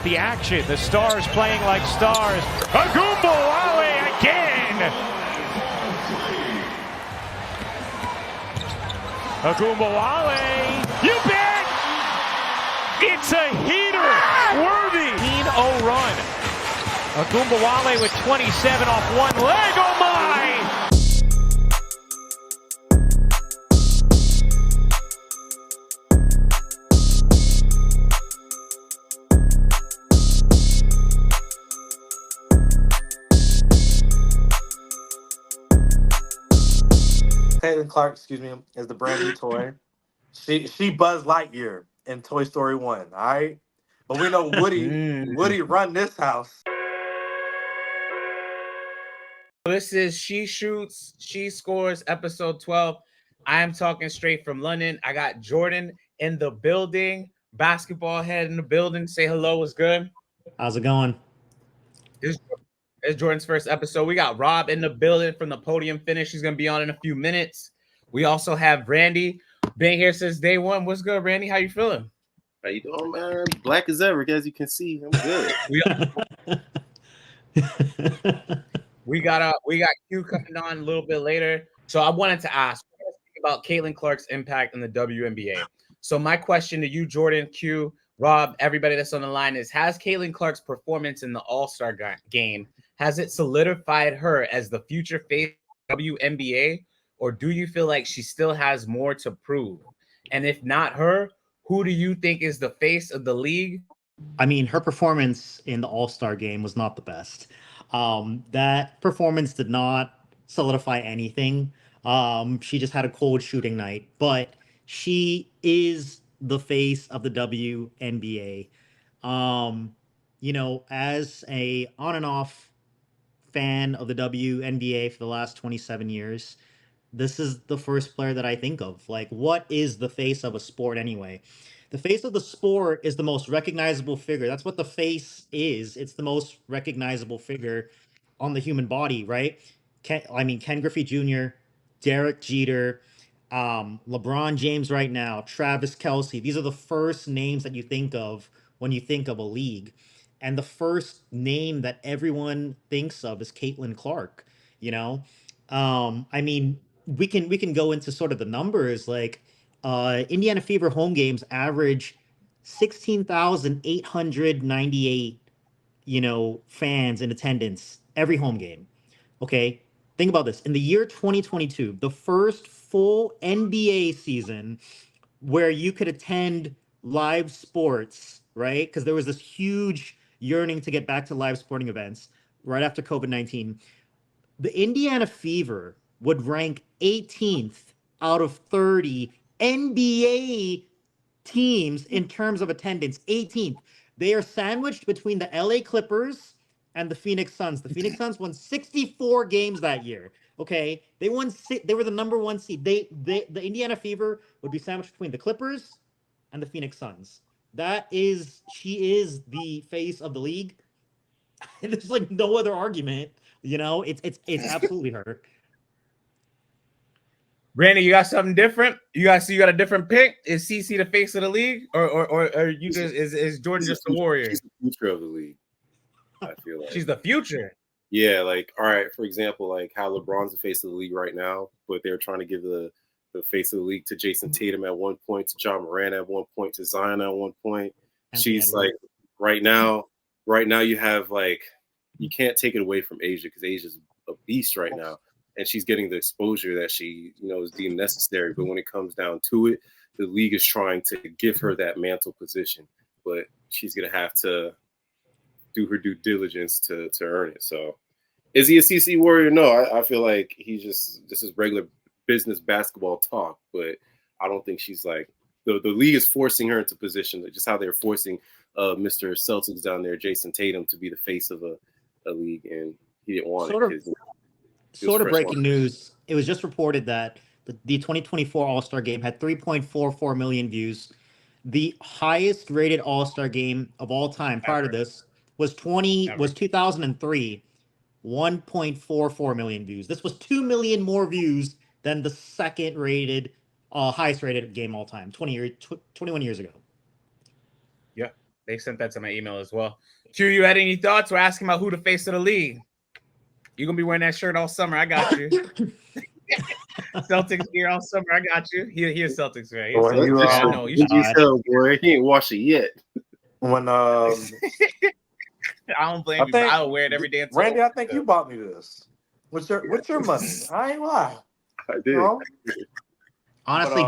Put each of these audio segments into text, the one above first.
The action, the stars playing like stars. Ogunbowale again. Ogunbowale, you bet. It's a heater, worthy 15-0 run. Ogunbowale with 27 off one leg. Oh my! Caitlin Clark, excuse me, is the brand new toy. She Buzz Lightyear in Toy Story 1, all right? But we know Woody run this house. This is She Shoots, She Scores, episode 12. I am talking straight from London. I got Jordan in the building, basketball head in the building. Say hello, what's good? How's it going? It's Jordan's first episode. We got Rob in the building from the podium finish. He's going to be on in a few minutes. We also have Randy, been here since day one. What's good, Randy? How you feeling? How you doing, man? Black as ever, as you can see. I'm good. We got Q coming on a little bit later. So I wanted to ask about Caitlin Clark's impact in the WNBA. So my question to you, Jordan, Q, Rob, everybody that's on the line is, has Caitlin Clark's performance in the All-Star game, has it solidified her as the future face of WNBA, or do you feel like she still has more to prove? And if not her, who do you think is the face of the league? I mean, her performance in the All-Star game was not the best. That performance did not solidify anything. She just had a cold shooting night, but she is the face of the WNBA. You know, as a on and off fan of the WNBA for the last 27 years, this is the first player that I think of. Like, what is the face of a sport anyway? The face of the sport is the most recognizable figure. That's what the face is. It's the most recognizable figure on the human body, right? Ken Griffey Jr., Derek Jeter, LeBron James right now, Travis Kelce. These are the first names that you think of when you think of a league. And the first name that everyone thinks of is Caitlin Clark, you know? I mean, we can go into sort of the numbers. Like, Indiana Fever home games average 16,898, fans in attendance every home game. Okay, think about this. In the year 2022, the first full NBA season where you could attend live sports, right? Because there was this huge yearning to get back to live sporting events right after COVID-19. The Indiana Fever would rank 18th out of 30 NBA teams in terms of attendance. 18th. They are sandwiched between the LA Clippers and the Phoenix Suns. The Phoenix Suns won 64 games that year. Okay, they won. They were the number one seed. The Indiana Fever would be sandwiched between the Clippers and the Phoenix Suns. She is the face of the league. There's like no other argument. It's absolutely her. Randy, you got something different? You got a different pick? Is CC the face of the league, or you just is Jordan just a warrior? She's the future of the league. I feel like she's the future. Yeah, like, all right, for example, like how LeBron's the face of the league right now, but they're trying to give the face of the league to Jason Tatum at one point, to John Moran at one point, to Zion at one point. She's like, right now you have, like, you can't take it away from Asia because Asia's a beast right now, and she's getting the exposure that she, is deemed necessary. But when it comes down to it, the league is trying to give her that mantle position, but she's gonna have to do her due diligence to earn it. So, is he a CC warrior? No, I feel like this is regular business basketball talk, but I don't think she's like the league is forcing her into position, just how they're forcing Mr. Celtics down there, Jason Tatum, to be the face of a league, and he didn't want it. Sort of breaking news. It was just reported that the 2024 All-Star Game had 3.44 million views. The highest rated All-Star Game of all time prior to this was 2003, 1.44 million views. This was 2 million more views than the second rated, highest rated game all time, 21 years ago. Yeah, They sent that to my email as well. Q, you had any thoughts? We're asking about who the face of the league. You're gonna be wearing that shirt all summer. I got you. Celtics gear all summer. I got you. He a Celtics fan. Boy, you, I know. You should. Boy, he ain't washed it yet. When I don't blame you. I will wear it every day. Randy, I think you bought me this. What's your money? I ain't lie. I did. Bro. Honestly,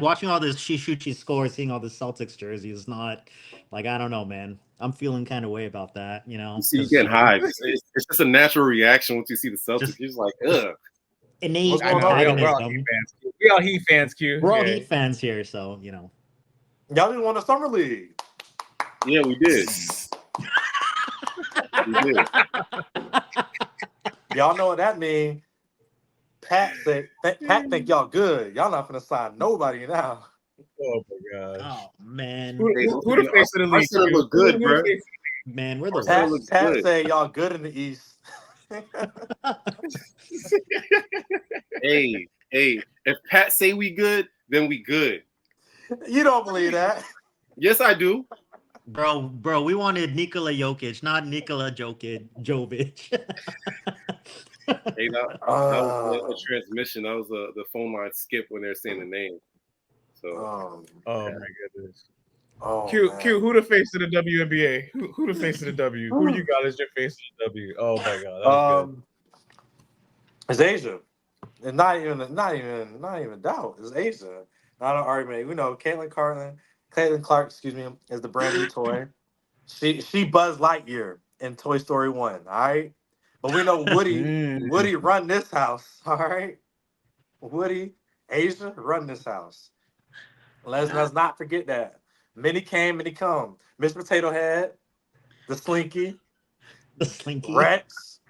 watching all this she scores, seeing all the Celtics jerseys is not like, I don't know, man. I'm feeling kind of way about that, you know. You see, you getting high. It's just a natural reaction once you see the Celtics. You're just like, ugh. Innate antagonism. We all Heat fans, Q. We're all Heat fans here, so you know. Y'all didn't want a summer league. Yeah, we did. We did. Y'all know what that means. Pat think y'all good. Y'all not gonna sign nobody now. Oh my gosh. Oh man. Who the face of the league? Our look good, bro. Man, we're the Pat say y'all good in the East. Hey, if Pat say we good, then we good. You don't believe that? Yes, I do. Bro, we wanted Nikola Jokic, not Nikola Jovic. Hey, that was a transmission. That was the phone line skip when they're saying the name. So, oh my goodness. Oh, Q, who the face of the WNBA? Who the face of the W? Who you got as your face of the W? Oh my god, that was good. It's Asia. And not even doubt. It's Asia. Not an argument. We know Caitlin Clark, is the brand new toy. She Buzz Lightyear in Toy Story 1, all right? But we know Woody run this house, all right? Woody, Asia run this house. Let's not forget that. Many came, many come. Miss Potato Head, the Slinky, Rex,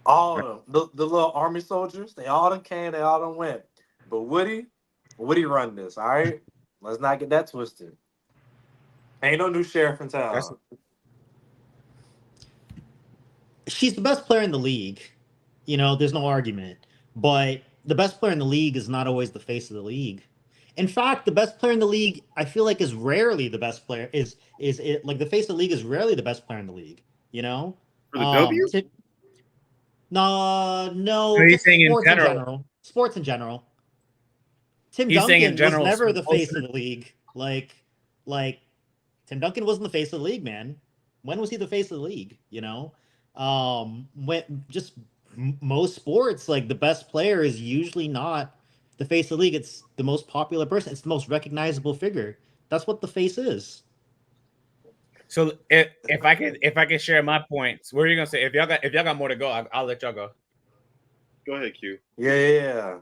all of them. The little army soldiers, they all done came, they all done went. But Woody run this, all right? Let's not get that twisted. Ain't no new sheriff in town. She's the best player in the league. You know, there's no argument. But the best player in the league is not always the face of the league. In fact, the best player in the league, I feel like, is rarely the best player. Is it like the face of the league is rarely the best player in the league? You know, for the W. No. He's saying in general. Sports in general. Tim Duncan was never the face of the league. Like Tim Duncan wasn't the face of the league, man. When was he the face of the league? You know, when just most sports, like the best player is usually not the face of the league. It's the most popular person. It's the most recognizable figure. That's what the face is. So if I can share my points, what are you gonna say? If y'all got more to go, I'll let y'all go. Go ahead, Q. Yeah.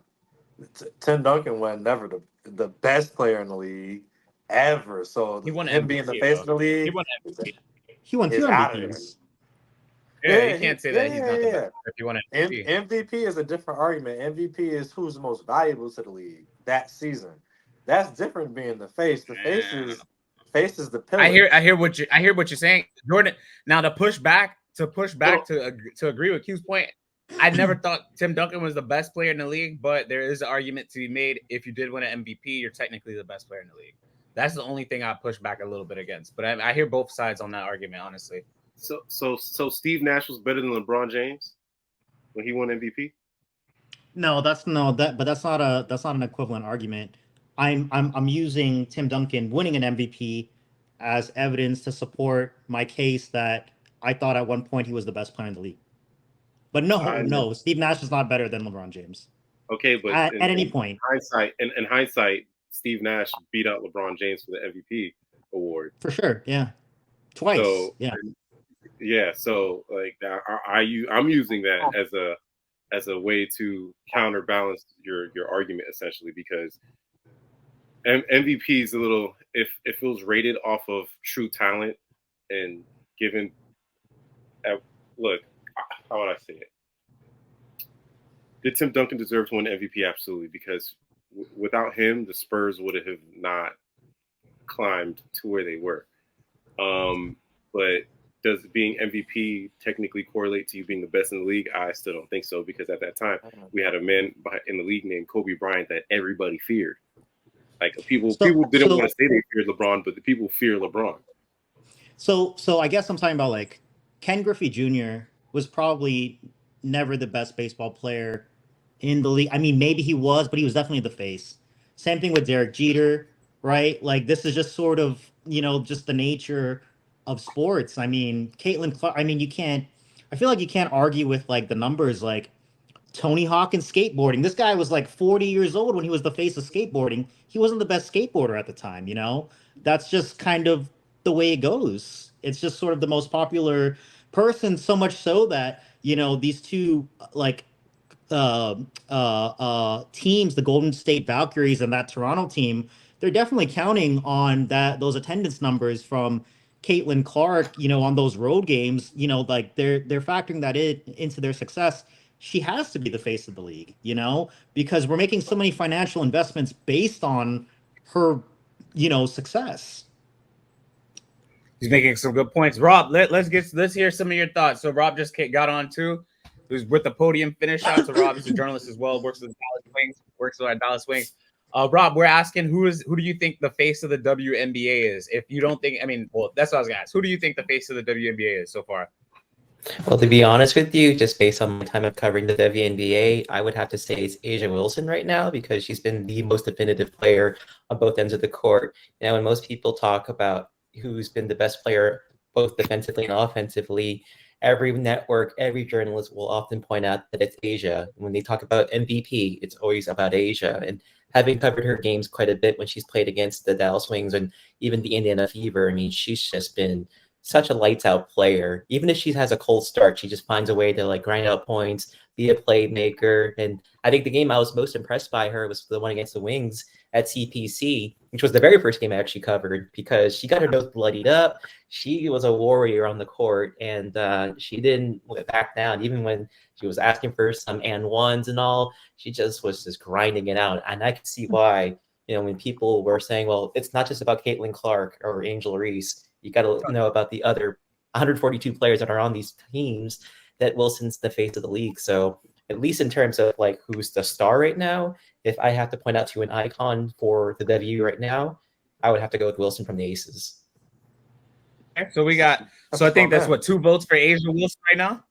Tim Duncan was never the best player in the league ever. So he won him MVP, being the face of the league, he won MVP. He won 2 MVPs. Yeah, you can't say that he's not the best if you want MVP. MVP is a different argument. MVP is who's the most valuable to the league that season. That's different being the face. The face is the pillar. I hear what you're saying, Jordan. Now to push back to agree with Q's point, I never thought Tim Duncan was the best player in the league, but there is an argument to be made. If you did win an MVP, you're technically the best player in the league. That's the only thing I push back a little bit against. But I hear both sides on that argument, honestly. So Steve Nash was better than LeBron James when he won MVP? No, that's not an equivalent argument. I'm using Tim Duncan winning an MVP as evidence to support my case that I thought at one point he was the best player in the league. But no, Steve Nash is not better than LeBron James. Okay, but at any point. In hindsight, Steve Nash beat out LeBron James for the MVP award. For sure, yeah. Twice. So, yeah. So like I'm using that as a way to counterbalance your argument essentially, because MVP is a little, if it was rated off of true talent and given look, how would I say it? Did Tim Duncan deserve to win MVP? Absolutely, because without him, the Spurs would have not climbed to where they were. But does being MVP technically correlate to you being the best in the league? I still don't think so, because at that time we had a man in the league named Kobe Bryant that everybody feared. Like people didn't want to say they feared LeBron, but the people fear LeBron. So I guess I'm talking about like Ken Griffey Jr. was probably never the best baseball player in the league. I mean, maybe he was, but he was definitely the face. Same thing with Derek Jeter, right? Like this is just sort of, just the nature of sports. I mean, Caitlin Clark, I mean, you can't I feel like you can't argue with like the numbers like Tony Hawk and skateboarding. This guy was like 40 years old when he was the face of skateboarding. He wasn't the best skateboarder at the time. That's just kind of the way it goes. It's just sort of the most popular person, so much so that, these two like teams, the Golden State Valkyries and that Toronto team, they're definitely counting on those attendance numbers from Caitlin Clark, on those road games. Like they're factoring that into their success. She has to be the face of the league, because we're making so many financial investments based on her, success. He's making some good points. Rob, let's hear some of your thoughts. So Rob just got on too. Who's with the podium finish. Shout out to Rob. He's a journalist as well. Works with Dallas Wings. Rob, we're asking who do you think the face of the WNBA is? If you don't think, that's what I was gonna ask. Who do you think the face of the WNBA is so far? Well, to be honest with you, just based on my time of covering the WNBA, I would have to say it's Asia Wilson right now because she's been the most definitive player on both ends of the court. Now, when most people talk about who's been the best player both defensively and offensively, every network, every journalist will often point out that it's Asia. When they talk about MVP, it's always about Asia. And having covered her games quite a bit when she's played against the Dallas Wings and even the Indiana Fever, I mean, she's just been such a lights out player. Even if she has a cold start, she just finds a way to like grind out points, be a playmaker. And I think the game I was most impressed by her was the one against the Wings at CPC, which was the very first game I actually covered because she got her nose bloodied up. She was a warrior on the court and she didn't back down. Even when she was asking for some and ones and all, she just was just grinding it out. And I could see why, when people were saying, well, it's not just about Caitlin Clark or Angel Reese. You got to know about the other 142 players that are on these teams that Wilson's the face of the league. So at least in terms of like who's the star right now, if I have to point out to an icon for the W right now, I would have to go with Wilson from the Aces. Okay, so we got, I think that's what, 2 votes for Asia Wilson right now?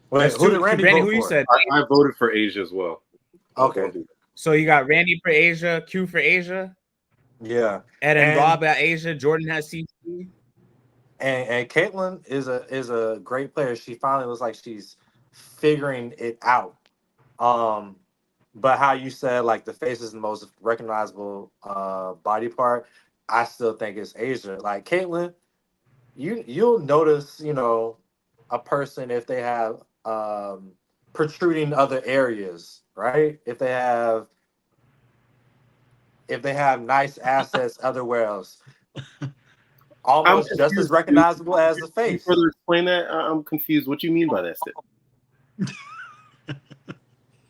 Wait, who did Randy vote who you for? said? I voted for Asia as well. Okay. So you got Randy for Asia, Q for Asia. Yeah. And Rob at Asia, Jordan has CT. And Caitlin is a great player. She finally looks like she's figuring it out. But how you said like the face is the most recognizable body part, I still think it's Asia. Like Caitlin, you'll notice, a person if they have protruding other areas, right? If they have nice assets everywhere else. Almost just as recognizable as the face. Can you further explain that? I'm confused. What do you mean by that, Steve?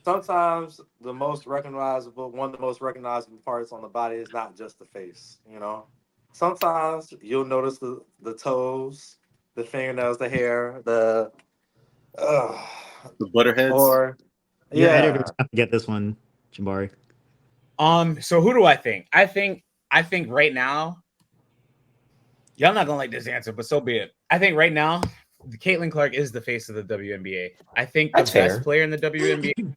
Sometimes one of the most recognizable parts on the body is not just the face, Sometimes you'll notice the toes, the fingernails, the hair, the butterheads. Or Your editors have to get this one, Jabari. So who do I think? I think right now, y'all not gonna like this answer, but so be it. I think right now, Caitlin Clark is the face of the WNBA. I think the best player in the WNBA.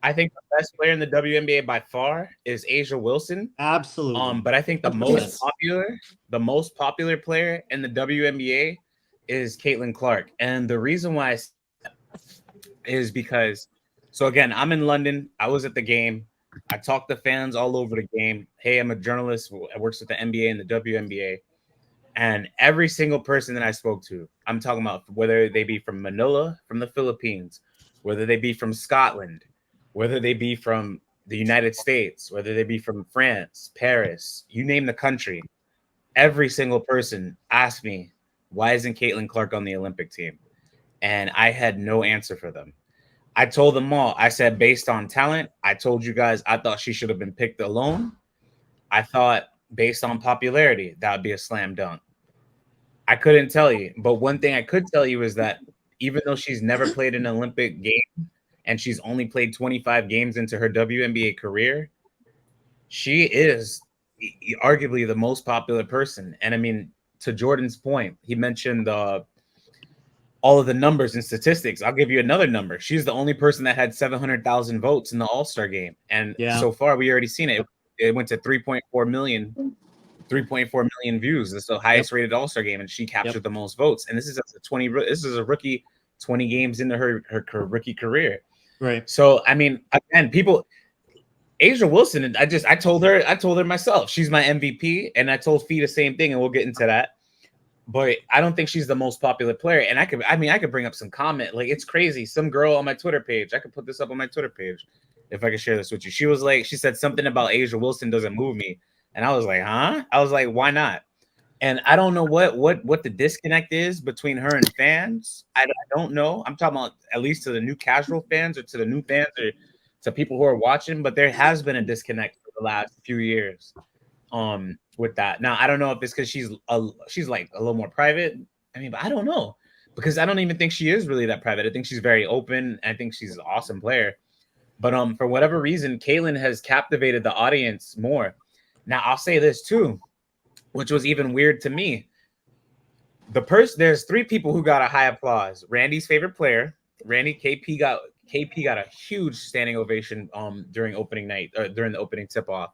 I think the best player in the WNBA by far is Asia Wilson. Absolutely. But I think the most popular player in the WNBA is Caitlin Clark. And the reason why is because, so again, I'm in London. I was at the game. I talked to fans all over the game. Hey, I'm a journalist who works with the NBA and the WNBA. And every single person that I spoke to, I'm talking about whether they be from Manila, from the Philippines, whether they be from Scotland, whether they be from the United States, whether they be from France, Paris, you name the country, every single person asked me, why isn't Caitlin Clark on the Olympic team? And I had no answer for them. I told them all, I said, based on talent, I told you guys, I thought she should have been picked alone. I thought based on popularity, that would be a slam dunk. I couldn't tell you. But one thing I could tell you is that even though she's never played an Olympic game and she's only played 25 games into her WNBA career, she is arguably the most popular person. And I mean, to Jordan's point, he mentioned all of the numbers and statistics. I'll give you another number. She's the only person that had 700,000 votes in the All-Star game. And so far, we already seen it. It went to 3.4 million views. It's the highest rated All-Star game, and she captured the most votes. And this is a rookie 20 games into her rookie career. Right. So, I mean, again, Angel Wilson, I told her myself, she's my MVP, and I told Fee the same thing, and we'll get into that. But I don't think she's the most popular player. And I could bring up some comment. Like, it's crazy. Some girl on my Twitter page, I could put this up on my Twitter page if I could share this with you. She said something about Angel Wilson doesn't move me. And I was like, huh? I was like, why not? And I don't know what the disconnect is between her and fans. I don't know. I'm talking about at least to the new casual fans or to the new fans or to people who are watching. But there has been a disconnect for the last few years. With that. Now, I don't know if it's because she's like a little more private. I mean, but I don't know, because I don't even think she is really that private. I think she's very open. I think she's an awesome player. But for whatever reason, Caitlin has captivated the audience more. Now, I'll say this too, which was even weird to me. There's three people who got a high applause. Randy's favorite player, Randy. KP got a huge standing ovation during opening night or during the opening tip-off.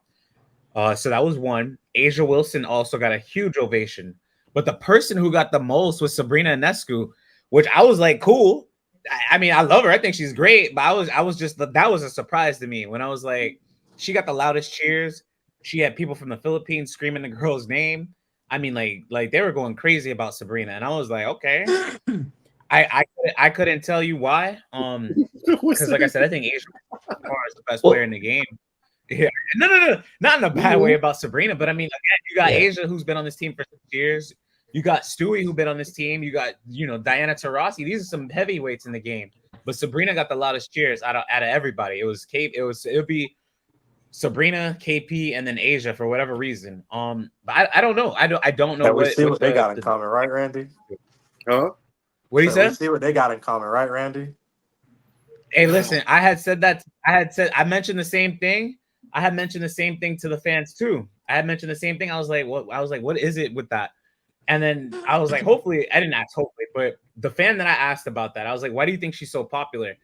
So that was one. Angel Wilson also got a huge ovation. But the person who got the most was Sabrina Ionescu, which I was like, cool. I mean, I love her. I think she's great. But I was just, that was a surprise to me when I was like, she got the loudest cheers. She had people from the Philippines screaming the girl's name. I mean, like they were going crazy about Sabrina. And I was like, okay. I couldn't tell you why. Because like I said, I think Angel is the best player in the game. Yeah, no, not in a bad way about Sabrina, but I mean, again, you got Asia, who's been on this team for 6 years. You got Stewie, who's been on this team. You got, Diana Taurasi. These are some heavyweights in the game. But Sabrina got the loudest cheers out of everybody. It would be Sabrina, KP, and then Asia for whatever reason. But I don't know. I don't know. We see what they got in common, right, Randy? Huh? What do you say? We see what they got in common, right, Randy? Hey, listen, I mentioned the same thing. I had mentioned the same thing to the fans too. I had mentioned the same thing. I was like, what is it with that? And then I was like, hopefully, I didn't ask hopefully, but the fan that I asked about that, I was like, why do you think she's so popular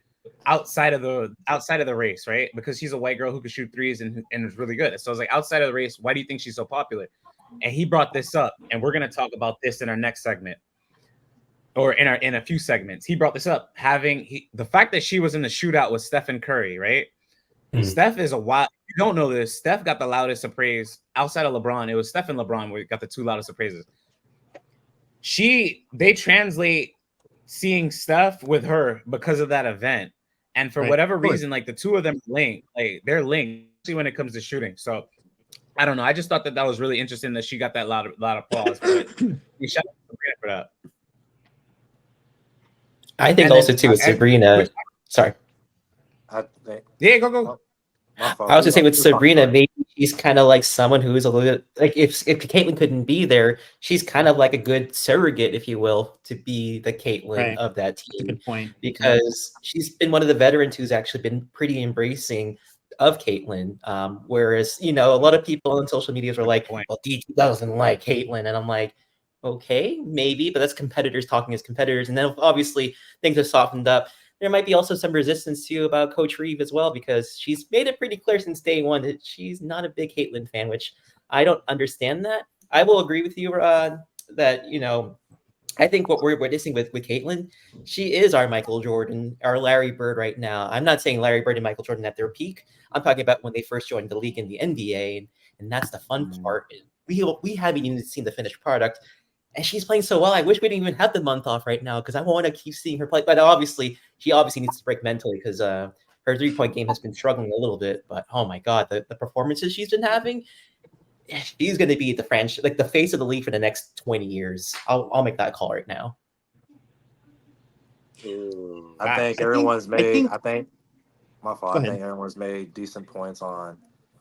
outside of the race, right? Because she's a white girl who can shoot threes and is really good. So I was like, outside of the race, why do you think she's so popular? And he brought this up, and we're gonna talk about this in our next segment. Or in a few segments. He brought this up, the fact that she was in the shootout with Stephen Curry, right? Steph is a wild. You don't know this. Steph got the loudest of praise outside of LeBron. It was Steph and LeBron where got the two loudest of praises. They translate seeing Steph with her because of that event, and for whatever reason, like the two of them linked. Like they're linked, especially when it comes to shooting. So I don't know. I just thought that was really interesting that she got that loud applause. But we shout out to Sabrina for that. I think also too with Sabrina. Sorry. Yeah, go. I was just saying with Sabrina, maybe she's kind of like someone who's a little bit like if Caitlin couldn't be there, she's kind of like a good surrogate, if you will, to be the Caitlin of that team. Good point. Because she's been one of the veterans who's actually been pretty embracing of Caitlin. Whereas, a lot of people on social media were like, well, DT doesn't like Caitlin. And I'm like, okay, maybe, but that's competitors talking as competitors. And then obviously things have softened up. There might be also some resistance too about Coach Reeve as well, because she's made it pretty clear since day one that she's not a big Caitlin fan, which I don't understand that. I will agree with you, that, I think what we're witnessing with Caitlin, she is our Michael Jordan, our Larry Bird right now. I'm not saying Larry Bird and Michael Jordan at their peak. I'm talking about when they first joined the league in the NBA, and that's the fun part. We haven't even seen the finished product. And she's playing so well. I wish we didn't even have the month off right now because I want to keep seeing her play. But she obviously needs to break mentally because her 3-point game has been struggling a little bit. But oh my God, the performances she's been having, she's going to be the franchise, like the face of the league for the next 20 years. I'll make that call right now. I think everyone's made decent points on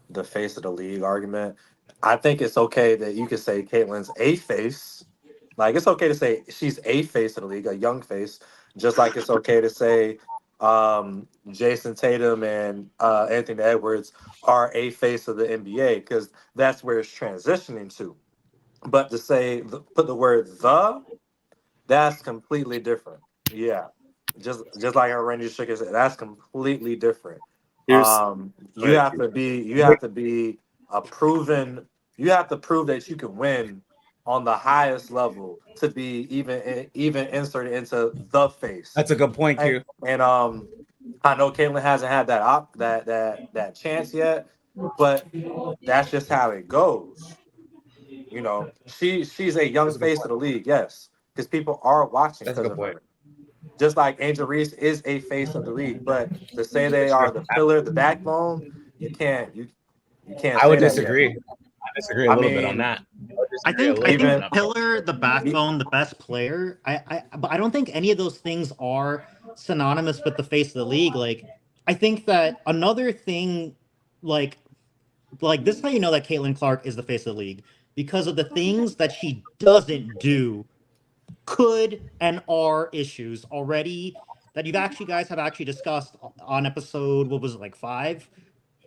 the face of the league argument. I think it's okay that you could say Caitlin's a face. Like, it's okay to say she's a face of the league, a young face, just like it's okay to say Jason Tatum and Anthony Edwards are a face of the NBA because that's where it's transitioning to. But to say put the word the, that's completely different. Yeah, just like how Randy shook his head, that's completely different. Here's You have to be a proven. You have to prove that you can win on the highest level to be even inserted into the face. That's a good point, And, Q. and I know Caitlyn hasn't had that chance yet, but that's just how it goes. You know, she's a young That's a good face of the league, yes, because people are watching That's a because good of point. her. Just like Angel Reese is a face of the league, but to say they That's are true. the pillar, the backbone, you can't I say would that yet. disagree. I disagree a I little bit on mean, that. would I disagree a think little I bit think on even the that. pillar, the backbone, the best player. But I don't think any of those things are synonymous with the face of the league. Like, I think that another thing, like this is how you know that Caitlin Clark is the face of the league because of the things that she doesn't do could and are issues already that you've actually guys have actually discussed on episode, what was it, like 5?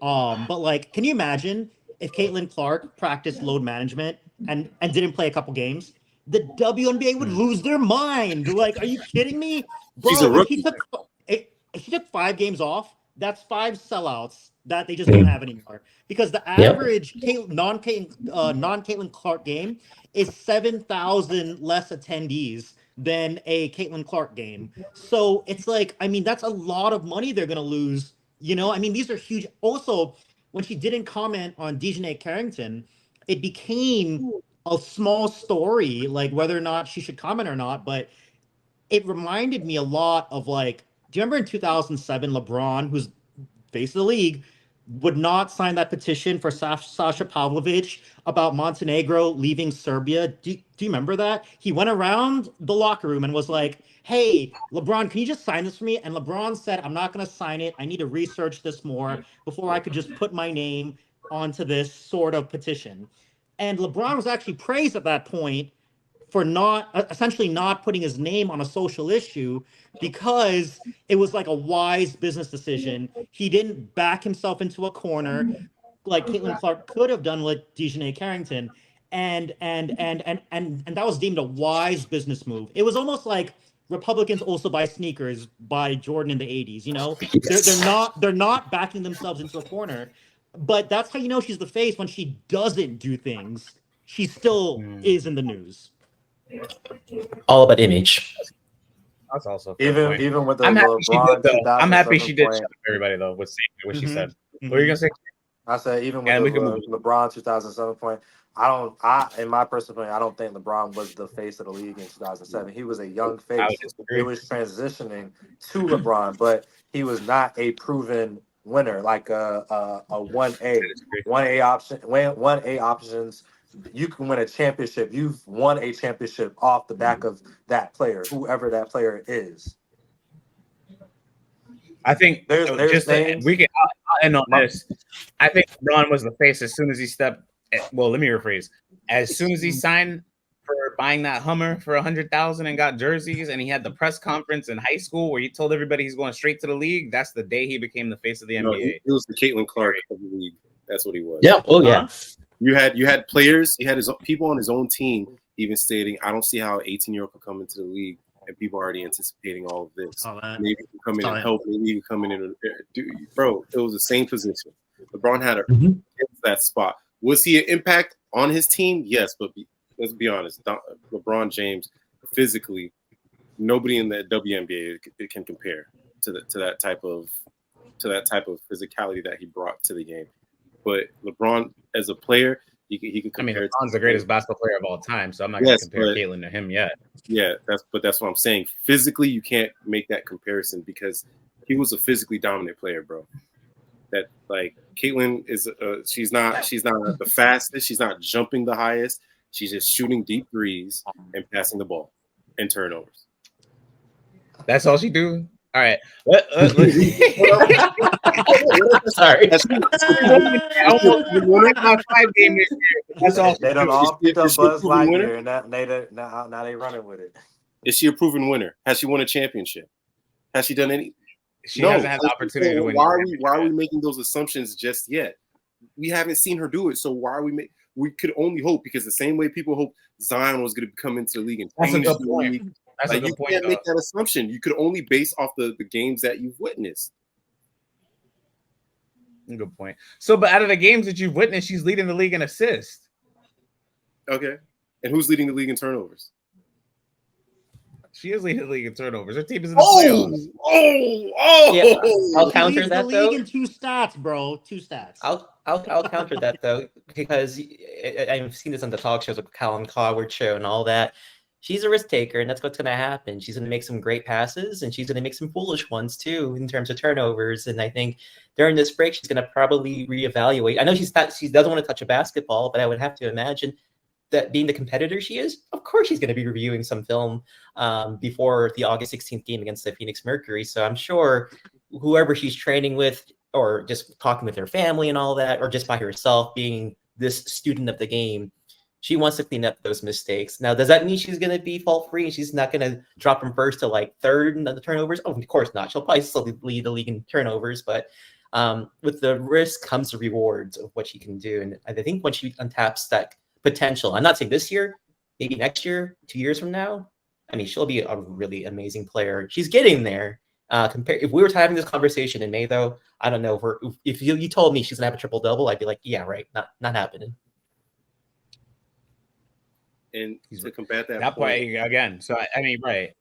But like, can you imagine if Caitlin Clark practiced load management and didn't play a couple games? The WNBA would lose their mind. Like, are you kidding me, she's a bro? rookie. If she took 5 games off, that's 5 sellouts that they just don't have anymore. Because the Yep. average non Caitlin Clark game is 7,000 less attendees than a Caitlin Clark game. So it's like, I mean, that's a lot of money they're gonna lose. You know, I mean, these are huge. Also, when she didn't comment on Dejanay Carrington, it became a small story, like whether or not she should comment or not. But it reminded me a lot of like, do you remember in 2007, LeBron, who's face of the league, would not sign that petition for Sasha Pavlovich about Montenegro leaving Serbia. Do you remember that? He went around the locker room and was like, hey, LeBron, can you just sign this for me? And LeBron said, I'm not going to sign it. I need to research this more before I could just put my name onto this sort of petition. And LeBron was actually praised at that point for not essentially not putting his name on a social issue because it was like a wise business decision. He didn't back himself into a corner like Caitlin Clark could have done with Dejanay Carrington. And that was deemed a wise business move. It was almost like Republicans also buy sneakers by Jordan in the 80s, you know? They're not backing themselves into a corner. But that's how you know she's the face when she doesn't do things. She still is in the news. All about image. That's also a fair point. even with the I'm happy she did LeBron though. I'm happy 2007 she did point, shut up everybody though with saying what she Mhm. said. What are you gonna say? I said even with And the we can move. LeBron 2007 point, in my personal opinion, I don't think LeBron was the face of the league in 2007. He was a young I would face. disagree. It was transitioning to LeBron, but he was not a proven winner like a 1A option, 1A options. You can win a championship. You've won a championship off the back of that player, whoever that player is. I think There's just things. we can I'll end on My- this. I think LeBron was the face as soon as he stepped. Well, let me rephrase. As soon as he signed for buying that Hummer for $100,000 and got jerseys, and he had the press conference in high school where he told everybody he's going straight to the league. That's the day he became the face of the No, NBA. he was the Caitlin Clark of the league. That's what he was. Yeah. Oh yeah. You had players. He had his people on his own team even stating, "I don't see how an 18-year-old could come into the league." And people are already anticipating all of this. Saw that. Maybe he can come in Saw and that. help. Maybe he can come in and bro. It was the same position. LeBron had Mhm. that spot. Was he an impact on his team? Yes, but let's be honest. LeBron James, physically, nobody in the WNBA can compare to that type of physicality that he brought to the game. But LeBron, as a player, he could I mean, compare. LeBron's the greatest basketball player of all time, so I'm not going to compare Caitlin to him yet. Yeah, that's what I'm saying. Physically, you can't make that comparison because he was a physically dominant player, bro. That like Caitlin is, she's not the fastest, she's not jumping the highest. She's just shooting deep threes and passing the ball and turnovers. That's all she do. All right. Sorry. Almost 5 game this year. That's all. They done all picked up Is she a Buzz proven winner? Lightyear, and now they running with it. Is she a proven winner? Has she won a championship? Has she done any? she hasn't had the opportunity to win. Why are we making those assumptions just yet? We haven't seen her do it, so why are we we could only hope, because the same way people hope Zion was going to come into the league and change the league. That's a good point. You can't make that assumption. You could only base off the games that you've witnessed. Good point. So, but out of the games that you've witnessed, she's leading the league in assists. Okay. And who's leading the league in turnovers? She is leading the league in turnovers. Her team is in the playoffs. Yeah, I'll counter that though. In 2 stats, bro. 2 stats. I'll counter that though, because I've seen this on the talk shows with Colin Coward show and all that. She's a risk taker, and that's what's going to happen. She's going to make some great passes, and she's going to make some foolish ones too in terms of turnovers. And I think during this break, she's going to probably reevaluate. I know she doesn't want to touch a basketball, but I would have to imagine that being the competitor she is, of course she's going to be reviewing some film before the August 16th game against the Phoenix Mercury. So I'm sure whoever she's training with, or just talking with her family and all that, or just by herself being this student of the game, she wants to clean up those mistakes. Now, does that mean she's going to be fault-free and she's not going to drop from first to like third in the turnovers? Oh, of course not. She'll probably still lead the league in turnovers, but with the risk comes the rewards of what she can do. And I think when she untaps that potential, I'm not saying this year, maybe next year, 2 years from now, I mean, she'll be a really amazing player. She's getting there. If we were having this conversation in May, though, I don't know if you told me she's gonna have a triple-double, I'd be like, yeah, right, not happening. And to combat that point again. So I mean, right.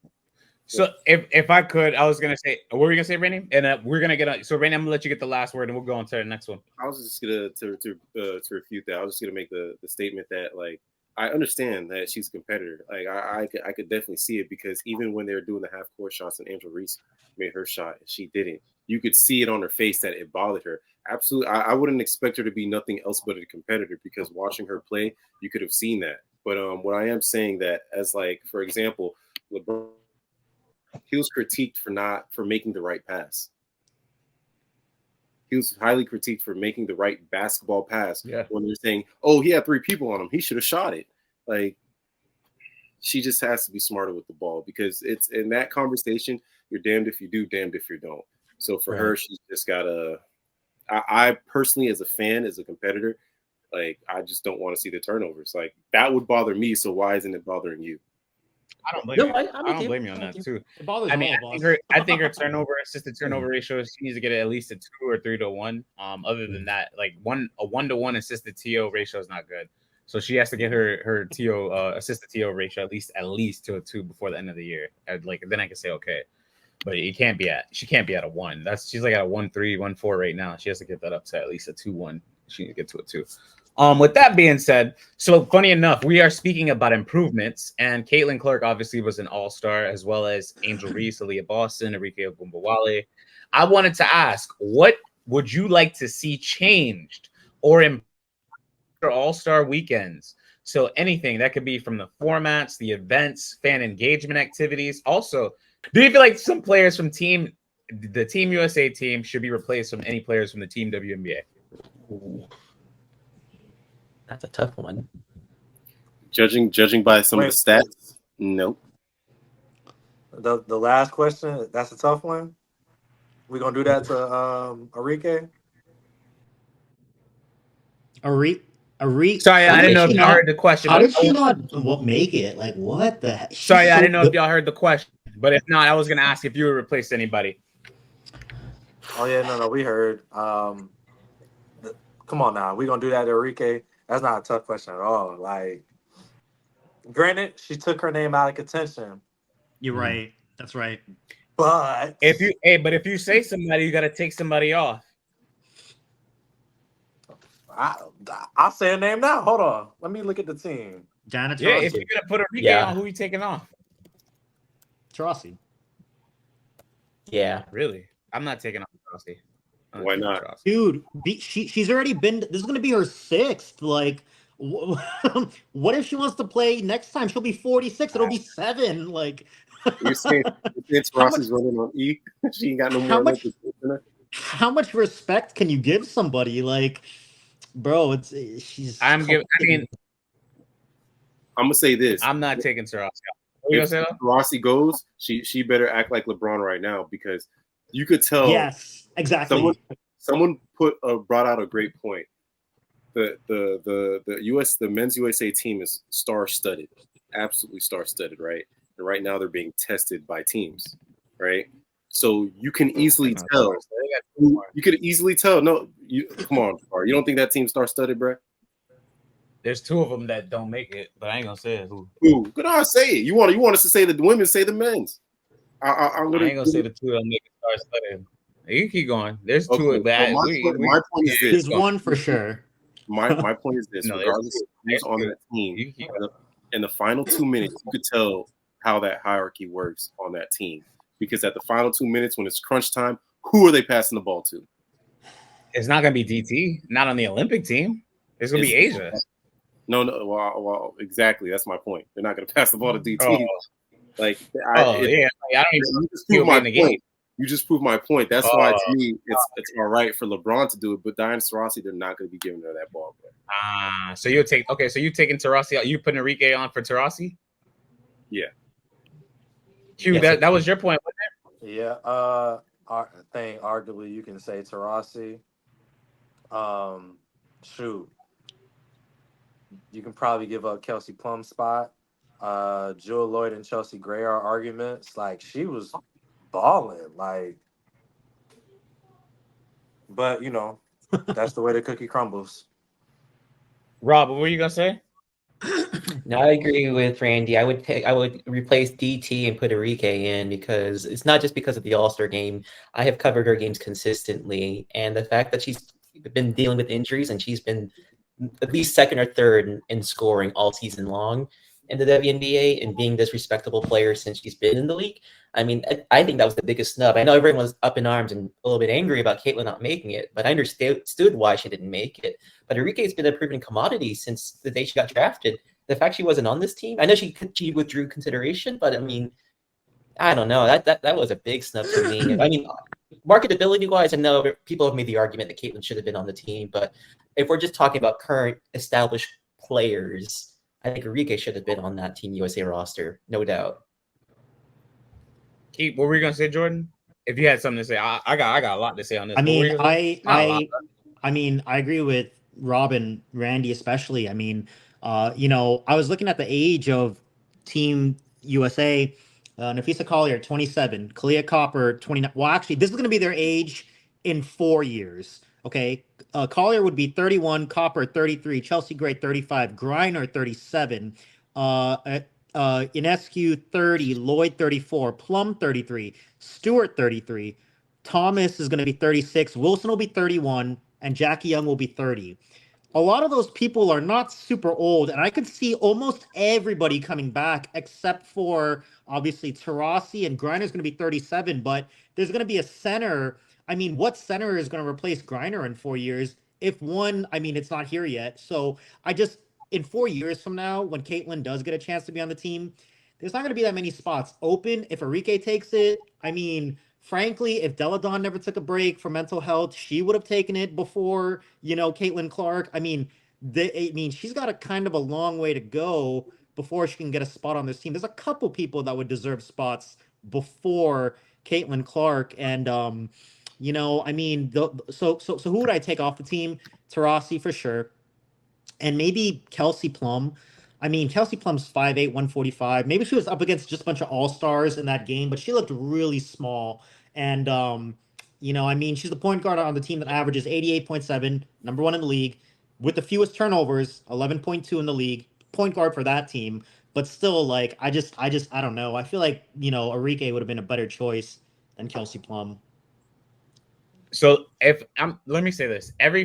So if I could, I was gonna say, what were you gonna say, Rainey? And we're gonna get on. So Rainey, I'm gonna let you get the last word, and we'll go on to the next one. I was just gonna to refute that. I was just gonna make the statement that, like, I understand that she's a competitor. Like I could definitely see it, because even when they were doing the half court shots and Angel Reese made her shot, she didn't. You could see it on her face that it bothered her. Absolutely, I wouldn't expect her to be nothing else but a competitor, because watching her play, you could have seen that. But what I am saying that, as like, for example, LeBron, he was critiqued for making the right pass. He was highly critiqued for making the right basketball pass. Yeah. When they're saying, "Oh, he had 3 people on him, he should have shot it." Like, she just has to be smarter with the ball, because it's in that conversation, you're damned if you do, damned if you don't. So for her, she's just gotta. I personally, as a fan, as a competitor, like, I just don't want to see the turnovers. Like, that would bother me. So why isn't it bothering you? I don't blame you. I don't blame you on that too. I mean, I think her assisted turnover ratio, she needs to get at least a 2 or 3 to 1. Other than that, like a 1-to-1 assisted TO ratio is not good. So she has to get her TO assisted TO ratio at least to a 2 before the end of the year. Then I can say okay. But she can't be at a 1. She's like at a 1.3, 1.4 right now. She has to get that up to at least a 2.1. She needs to get to a 2. With that being said, so funny enough, we are speaking about improvements, and Caitlin Clark obviously was an all-star, as well as Angel Reese, Aliyah Boston, Arike Ogunbowale. I wanted to ask, what would you like to see changed or improved for all-star weekends? So anything that could be from the formats, the events, fan engagement activities. Also, do you feel like some players from the Team USA team should be replaced from any players from the Team WNBA? Ooh. That's a tough one. Judging by some of the stats, nope. The last question, that's a tough one. We're gonna do that to Arike. Arike. Sorry, I didn't know if y'all heard the question. How did she not make it? Like, what the heck? Sorry, I didn't know if y'all heard the question. But if not, I was gonna ask if you would replace anybody. Oh yeah, no, we heard. Come on now, we're gonna do that to Arike. That's not a tough question at all. Like, granted, she took her name out of contention. You're right. That's right. But if you say somebody, you got to take somebody off. I'll say a name now. Hold on. Let me look at the team. Janet. Yeah, if you're gonna put Arike on, who are you taking off? Trossi. Yeah. Really? I'm not taking off Trossi. Why not? Dude, she's already been. This is going to be her 6th. Like, what if she wants to play next time? She'll be 46. It'll be 7. Like, you're saying Rossi's running on E? She ain't got no more. How much respect can you give somebody? Like, bro, she's. I'm gonna say this. I'm not taking Rossi. If Rossi goes, she better act like LeBron right now, because You could tell. Yes, exactly. Someone brought out a great point. The men's USA team is star-studded, absolutely star-studded, right? And right now they're being tested by teams, right? So you can easily tell. You could easily tell. No, come on, you don't think that team's star-studded, bro? There's two of them that don't make it, but I ain't gonna say it. Who? Good on, say it. You want us to say the women? Say the men's. I ain't gonna say the two that make it star-studded. You can keep going. There's two of that. My point is this. There's one for sure. My point is this. Regardless of who's on that team, in the final 2 minutes, you could tell how that hierarchy works on that team. Because at the final 2 minutes, when it's crunch time, who are they passing the ball to? It's not gonna be DT. Not on the Olympic team. It's gonna be Asia. No. Well, exactly. That's my point. They're not gonna pass the ball to DT. I don't even prove my point. You just proved my point. That's why to me it's all right for LeBron to do it, but Diana Taurasi, they're not going to be giving her that ball. So you'll take So you taking Taurasi out? You putting Arike on for Taurasi? Yeah. Q, yes. That was your point, wasn't it? Yeah. I think arguably you can say Taurasi. Shoot, you can probably give up Kelsey Plum's spot. Jewel Lloyd and Chelsea Gray are arguments. Like she was balling, like, but you know, that's the way the cookie crumbles. Rob, what were you gonna say? No, I agree with Randy. I would replace DT and put Arike in because it's not just because of the All-Star game. I have covered her games consistently, and the fact that she's been dealing with injuries and she's been at least second or third in scoring all season long in the WNBA and being this respectable player since she's been in the league. I mean, I think that was the biggest snub. I know everyone was up in arms and a little bit angry about Caitlin not making it, but I understood why she didn't make it. But Arike's been a proven commodity since the day she got drafted. The fact she wasn't on this team, I know she withdrew consideration, but I mean, I don't know. That was a big snub to me. I mean, marketability-wise, I know people have made the argument that Caitlin should have been on the team, but if we're just talking about current established players, I think Arike should have been on that Team USA roster, no doubt. What were you gonna say, Jordan? If you had something to say, I got a lot to say on this. I mean, I agree with Rob and Randy especially. I mean, you know, I was looking at the age of Team USA. Nafisa Collier, 27. Kalia Copper, 29. Well, actually, this is going to be their age in 4 years. Okay. Collier would be 31, Copper 33, Chelsea Gray 35, Griner 37, Inescu 30, Lloyd 34, Plum 33, Stewart 33, Thomas is going to be 36, Wilson will be 31, and Jackie Young will be 30. A lot of those people are not super old, and I could see almost everybody coming back except for obviously Taurasi, and Griner's going to be 37, but there's going to be a center. I mean, what center is going to replace Griner in 4 years? If one, I mean, it's not here yet. So in 4 years from now, when Caitlin does get a chance to be on the team, there's not going to be that many spots open. If Arike takes it, I mean, frankly, if Deladon never took a break for mental health, she would have taken it before, you know, Caitlin Clark. I mean, she's got a kind of a long way to go before she can get a spot on this team. There's a couple people that would deserve spots before Caitlin Clark. And, you know, I mean, so who would I take off the team? Taurasi for sure. And maybe Kelsey Plum. I mean, Kelsey Plum's 5'8", 145. Maybe she was up against just a bunch of all-stars in that game, but she looked really small. And, you know, I mean, she's the point guard on the team that averages 88.7, number one in the league, with the fewest turnovers, 11.2 in the league, point guard for that team. But still, like, I don't know. I feel like, you know, Arike would have been a better choice than Kelsey Plum. So let me say this: every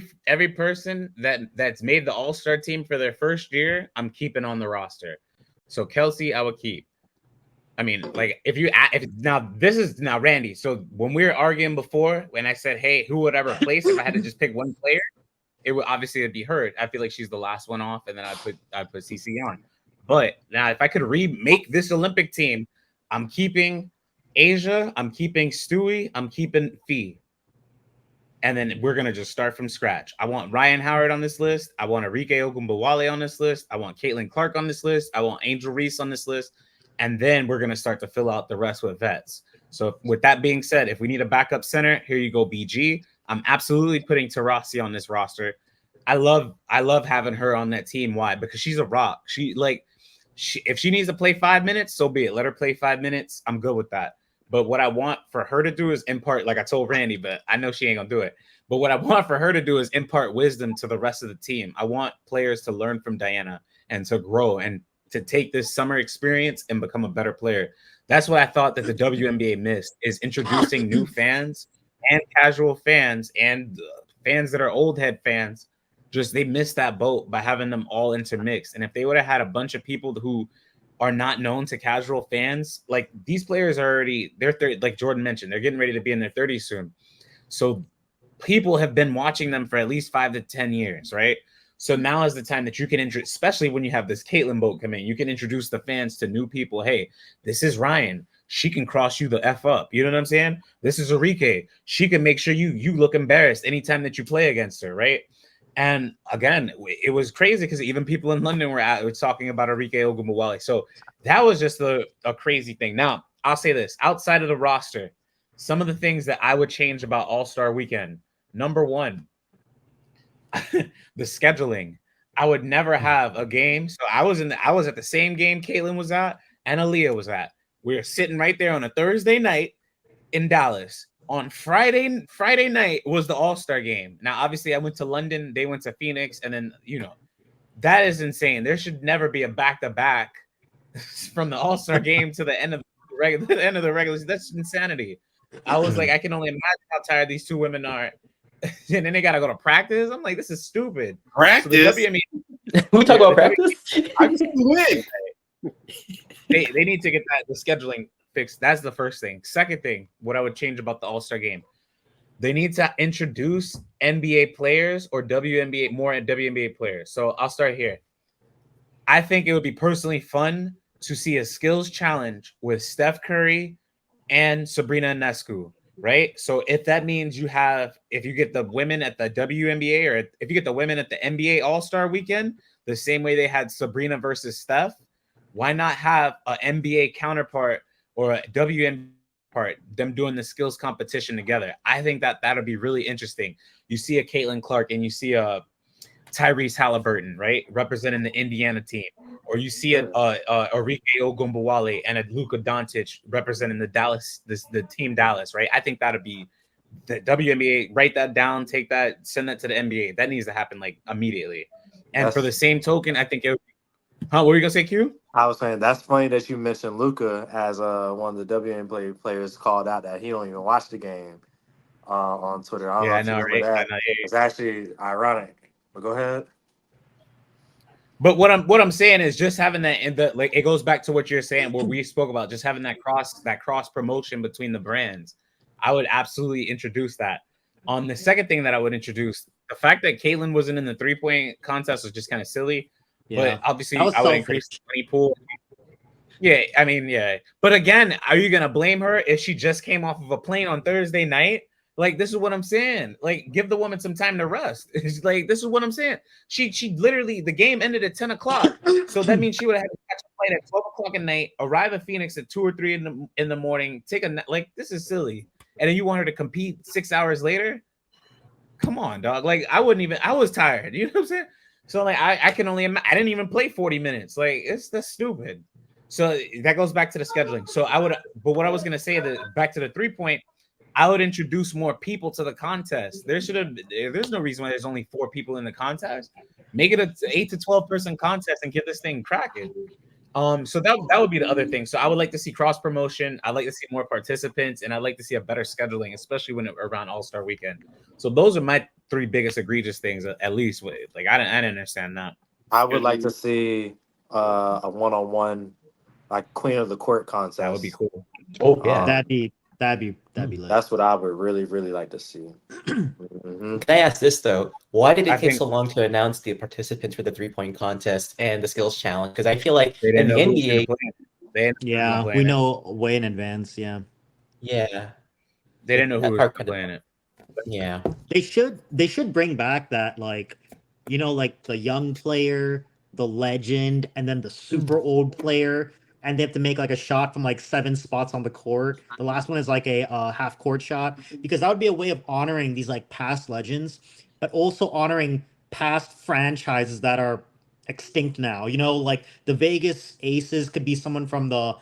person that's made the All-Star team for their first year, I'm keeping on the roster. So Kelsey, I would keep. I mean, like this is Randy. So when we were arguing before, when I said, "Hey, who would I replace if I had to just pick one player?" It would obviously be her. I feel like she's the last one off, and then I put CC on. But now, if I could remake this Olympic team, I'm keeping Asia, I'm keeping Stewie, I'm keeping Fee. And then we're going to just start from scratch. I want Ryan Howard on this list. I want Arike Ogunbowale on this list. I want Caitlin Clark on this list. I want Angel Reese on this list. and then we're going to start to fill out the rest with vets. So with that being said, if we need a backup center, here you go, BG. I'm absolutely putting Taurasi on this roster. I love having her on that team. Why? Because she's a rock. If she needs to play 5 minutes, so be it. Let her play 5 minutes. I'm good with that. But what I want for her to do is impart, like I told Randy, but I know she ain't gonna do it. But what I want for her to do is impart wisdom to the rest of the team. I want players to learn from Diana and to grow and to take this summer experience and become a better player. That's what I thought that the WNBA missed, is introducing new fans and casual fans and fans that are old head fans. Just they missed that boat by having them all intermixed. And if they would have had a bunch of people who are not known to casual fans, like these players are already, they're 30, like Jordan mentioned, they're getting ready to be in their 30s soon. So people have been watching them for at least 5 to 10 years, right? So now is the time that you can introduce, especially when you have this Caitlin boat come in, you can introduce the fans to new people. Hey, this is Ryan. She can cross you the F up. You know what I'm saying? This is Arike. She can make sure you look embarrassed anytime that you play against her, right? And again, it was crazy because even people in London were talking about Arike Ogunbowale. So that was just a crazy thing. Now, I'll say this. Outside of the roster, some of the things that I would change about All-Star Weekend. Number one, the scheduling. I would never have a game. So I was at the same game Caitlin was at and Aliyah was at. We were sitting right there on a Thursday night in Dallas. On Friday night was the All-Star game. Now, obviously, I went to London. They went to Phoenix. And then, that is insane. There should never be a back-to-back from the All-Star game to the end of the regular season. That's insanity. I was like, I can only imagine how tired these two women are. And then they got to go to practice. I'm like, this is stupid. Practice? So we talk about practice? I'm just win. They need to get the scheduling fixed. That's the first thing. Second thing, what I would change about the All-Star game, they need to introduce NBA players or WNBA players. So I'll start here. I think it would be personally fun to see a skills challenge with Steph Curry and Sabrina Ionescu, right? So if that means if you get the women at the WNBA or if you get the women at the NBA All-Star weekend, the same way they had Sabrina versus Steph, why not have an NBA counterpart or a WNBA part, them doing the skills competition together? I think that'll be really interesting. You see a Caitlin Clark and you see a Tyrese Halliburton, right, representing the Indiana team, or you see a Arike Ogunbowale and a Luka Doncic representing the team Dallas, right? I think that'd be the WNBA. Write that down, take that, send that to the NBA. That needs to happen like immediately. And for the same token, I think it. What were you gonna say, Q? I was saying that's funny that you mentioned Luka as one of the WNBA players called out that he don't even watch the game on Twitter. I know, right? That. It's actually ironic. But go ahead. But what I'm saying is just having that it goes back to what you're saying, what we spoke about, just having that cross promotion between the brands. I would absolutely introduce that. The second thing that I would introduce, the fact that Caitlin wasn't in the 3-point contest was just kind of silly. Yeah. But obviously I would increase the 20 pool. Yeah, I mean, yeah. But again, are you gonna blame her if she just came off of a plane on Thursday night? Like, this is what I'm saying. Like, give the woman some time to rest. It's like, this is what I'm saying. She literally, the game ended at 10 o'clock. So that means she would have had to catch a flight at 12 o'clock at night, arrive at Phoenix at 2 or 3 in the morning, take a like, this is silly. And then you want her to compete 6 hours later? Come on, dog. Like, I was tired. You know what I'm saying? So like, I can only imagine. I didn't even play 40 minutes. Like, that's stupid. So that goes back to the scheduling. So but what I was gonna say, that back to the 3-point, I would introduce more people to the contest. There's no reason why there's only 4 people in the contest. Make it an 8 to 12 person contest and get this thing cracking. So that would be the other thing. So I would like to see cross promotion. I'd like to see more participants, and I'd like to see a better scheduling, especially when around All-Star weekend. So those are my 3 biggest egregious things, at least. Like I didn't understand that. I would like to see a one-on-one, like Queen of the Court contest. That would be cool. Oh yeah, that'd be lit. That's what I would really, really like to see. Can I ask this though? Why did it take so long to announce the participants for the 3-point contest and the skills challenge? Because I feel like in the NBA, we know way in advance. Yeah, they didn't know who was playing it. Yeah, they should bring back that, like, like the young player, the legend, and then the super old player. and they have to make like a shot from like 7 spots on the court. The last one is like a half court shot, because that would be a way of honoring these like past legends, but also honoring past franchises that are extinct now. You know, like the Vegas Aces could be someone from the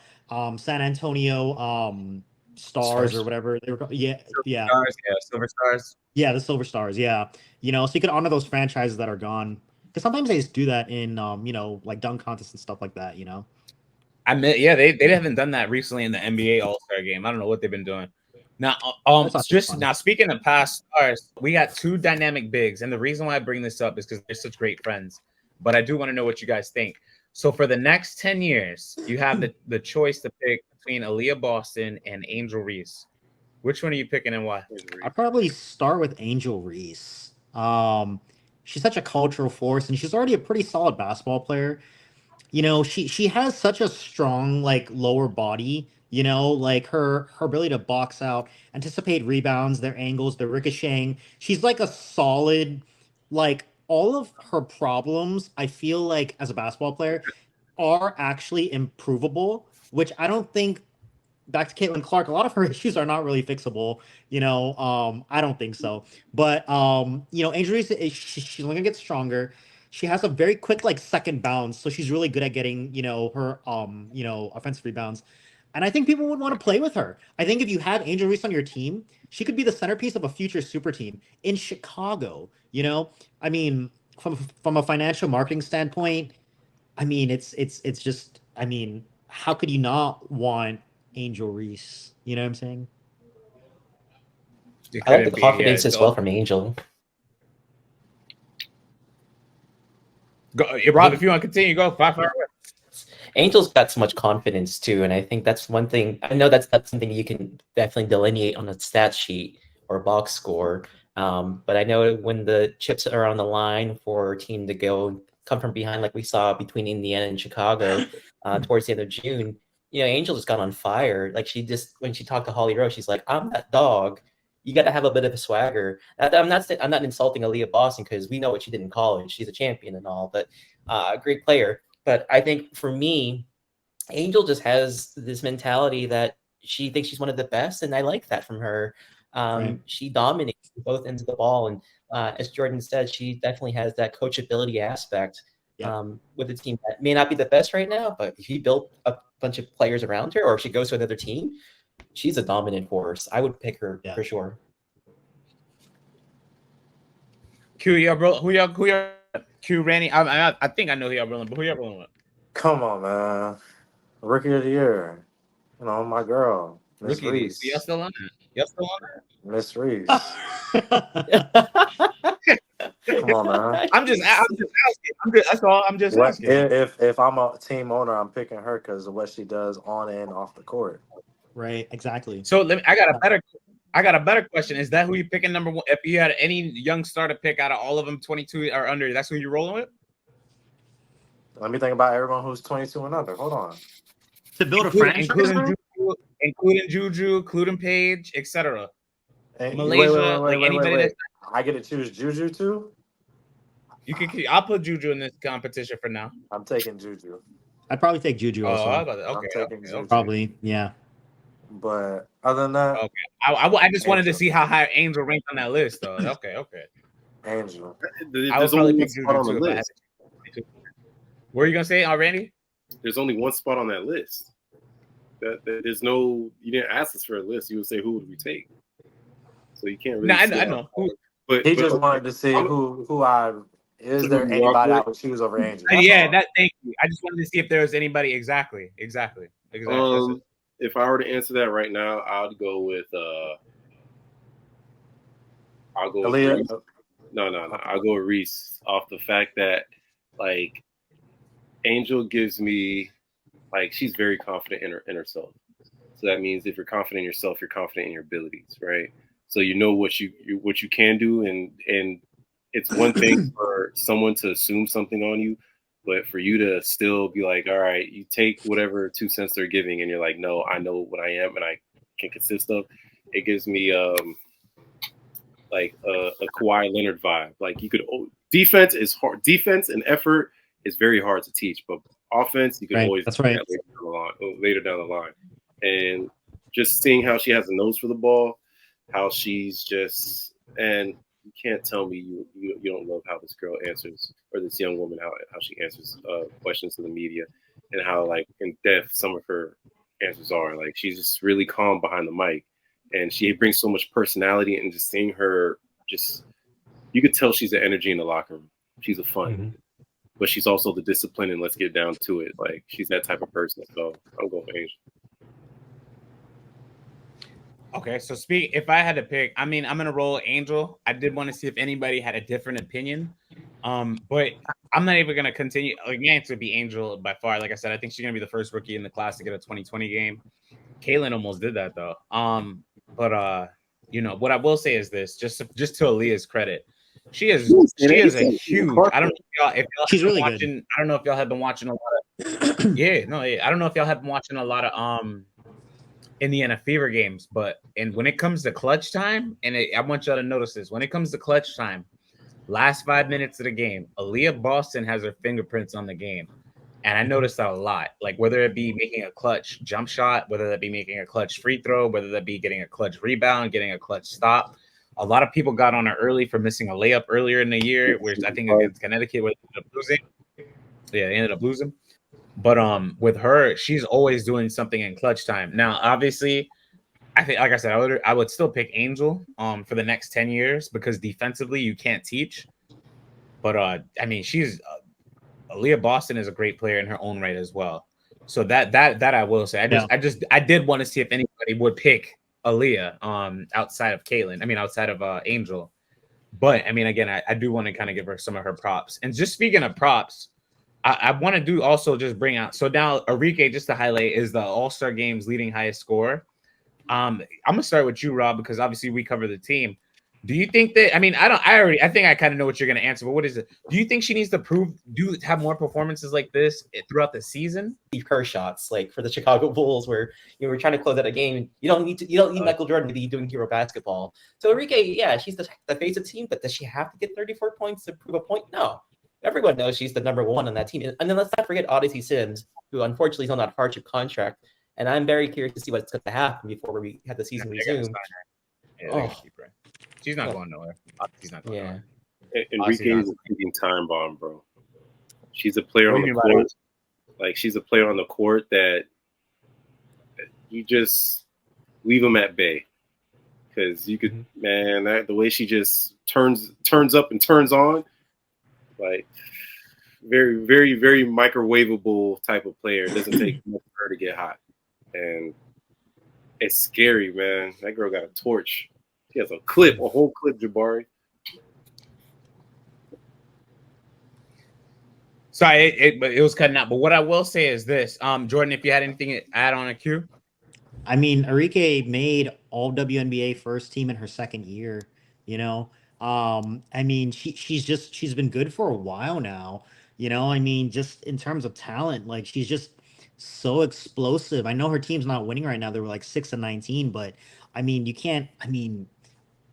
San Antonio Stars or whatever they were called. Yeah, yeah. Stars, yeah, Silver Stars. Yeah, the Silver Stars, yeah. You know, so you could honor those franchises that are gone. Because sometimes they just do that in you know, like dunk contests and stuff like that, you know. I mean, yeah, they haven't done that recently in the NBA All-Star game. I don't know what they've been doing. Now, That's not just fun. now speaking of past stars, we got 2 dynamic bigs, and the reason why I bring this up is because they're such great friends. But I do want to know what you guys think. So for the next 10 years, you have the choice to pick between Aliyah Boston and Angel Reese. Which one are you picking and why? I'd probably start with Angel Reese. She's such a cultural force, and she's already a pretty solid basketball player. You know, she has such a strong like lower body. You know, like her ability to box out, anticipate rebounds, their angles, their ricocheting. She's like a solid, like all of her problems. I feel like as a basketball player are actually improvable, which I don't think. Back to Caitlin Clark, a lot of her issues are not really fixable. You know, I don't think so. But you know, Angel Reese, she's only gonna get stronger. She has a very quick like second bounce, so she's really good at getting, you know, her you know, offensive rebounds. And I think people would want to play with her. I think if you have Angel Reese on your team, she could be the centerpiece of a future super team in Chicago. You know, I mean, from a financial marketing standpoint, I mean, it's just, I mean, how could you not want Angel Reese? You know what I'm saying? I like the confidence as well from Angel. Go, Rob, if you want to continue, go 5 hours. Angel's got so much confidence too, and I think that's one thing. I know that's something you can definitely delineate on a stat sheet or box score. But I know when the chips are on the line for a team to come from behind, like we saw between Indiana and Chicago towards the end of June, you know, Angel just got on fire. Like when she talked to Holly Rowe, she's like, "I'm that dog. You got to have a bit of a swagger." I'm not insulting Aliyah Boston because we know what she did in college. She's a champion and all, but a great player. But I think for me, Angel just has this mentality that she thinks she's one of the best, and I like that from her. Right. She dominates both ends of the ball, and as Jordan said, she definitely has that coachability aspect with a team that may not be the best right now, but if you build a bunch of players around her, or if she goes to another team, she's a dominant force. I would pick her for sure. Q, who y'all? Q, Randy. I think I know who y'all rolling, but who y'all rolling with? Come on, man. Rookie of the year. You know, my girl, Miss Reese. Y'all still on that? Y'all still on that? Miss Reese. Come on, man. I'm just asking. That's all. I'm just asking. If I'm a team owner, I'm picking her because of what she does on and off the court. Right. Exactly. So I got a better question. Is that who you picking number 1? If you had any young star to pick out of all of them, 22 or under, that's who you're rolling with? Let me think about everyone who's 22 and under. Hold on. To build a franchise, including Juju, including Paige, etc. Malaysia, wait. I get to choose Juju too? You can. I'll put Juju in this competition for now. I'm taking Juju. I'd probably take Juju also. Okay. Probably, yeah. But other than that, okay. I just wanted to see how high Angel ranked on that list, though. Okay. Angel. I would probably pick Juju on the list. What are you gonna say, Randy? There's only one spot on that list. There's no. You didn't ask us for a list. You would say who would we take. So you can't really. No, I know. But he just wanted to see who I. Is there anybody I would choose over Angel? Thank you. I just wanted to see if there was anybody. Exactly. If I were to answer that right now, I'd go with. I'll go. Aliyah? With Reese. No. I'll go with Reese off the fact that, like, Angel gives me, like, she's very confident in herself. So that means if you're confident in yourself, you're confident in your abilities, right? So you know what you can do, and it's one thing for someone to assume something on you, but for you to still be like, all right, you take whatever 2 cents they're giving, and you're like, no, I know what I am and I can consist of. It gives me like a Kawhi Leonard vibe. Like, you could defense is hard. Defense and effort is very hard to teach, but Offense, you can Right, always that's do right. that later down the line. And just seeing how she has a nose for the ball, how she's just, and you can't tell me you don't love how this girl answers, or this young woman, how she answers questions to the media, and how like in depth some of her answers are. Like she's just really calm behind the mic, and she brings so much personality. And just seeing her, just you could tell she's the energy in the locker room. She's a fun, but she's also the discipline. And let's get down to it. Like she's that type of person. So I'm going for Angel. Okay, so if I had to pick, I mean, I'm gonna roll Angel. I did want to see if anybody had a different opinion, but I'm not even gonna continue. Like, yeah, to be Angel by far. Like I said, I think she's gonna be the first rookie in the class to get a 2020 game. Kaylin almost did that though. But you know what I will say is this: just to Aliyah's credit, she is a huge. I don't know if y'all She's really watching. good. I don't know if y'all have been watching a lot of. Yeah, no, I don't know if y'all have been watching a lot of Indiana Fever games, but when it comes to clutch time, I want y'all to notice this: when it comes to clutch time, last 5 minutes of the game, Aliyah Boston has her fingerprints on the game, and I noticed that a lot. Like whether it be making a clutch jump shot, whether that be making a clutch free throw, whether that be getting a clutch rebound, getting a clutch stop. A lot of people got on her early for missing a layup earlier in the year, which I think against Connecticut, where they ended up losing. Yeah, they ended up losing. But with her, she's always doing something in clutch time. Now, obviously, I think, like I said, I would still pick Angel for the next 10 years because defensively you can't teach. But I mean, Aliyah Boston is a great player in her own right as well. So that I will say. I did want to see if anybody would pick Aliyah outside of Kaylin. I mean, outside of Angel. But I mean, again, I do want to kind of give her some of her props. And just speaking of props, I want to do also just bring out. So now Arike, just to highlight, is the All-Star Game's leading highest scorer. I'm gonna start with you, Rob, because obviously we cover the team. Do you think that? I mean, I think I kind of know what you're gonna answer, but what is it? Do you think she needs to have more performances like this throughout the season? Her shots, like for the Chicago Bulls, where you were trying to close out a game. You don't need Michael Jordan to be doing hero basketball. So Arike, yeah, she's the face of the team, but does she have to get 34 points to prove a point? No. Everyone knows she's the number one on that team. And then let's not forget Odyssey Sims, who unfortunately is on that hardship contract. And I'm very curious to see what's going to happen before we have the season resume. Yeah, she's not going nowhere. She's not going nowhere. Enrique is a freaking time bomb, bro. She's a player on the court. Like she's a player on the court that you just leave them at bay, because you could, man, the way she just turns up and turns on, like very, very, very microwavable type of player. It doesn't take much for her to get hot, and it's scary, man. That girl got a torch. She has a whole clip, Jabari. Sorry, it was cutting out. But what I will say is this, Jordan, if you had anything to add on a Q. I mean, Arike made all WNBA first team in her second year, you know. I mean, she's been good for a while now, you know. I mean, just in terms of talent, like she's just so explosive. I know her team's not winning right now. They were like 6-19, but I mean, you can't, I mean,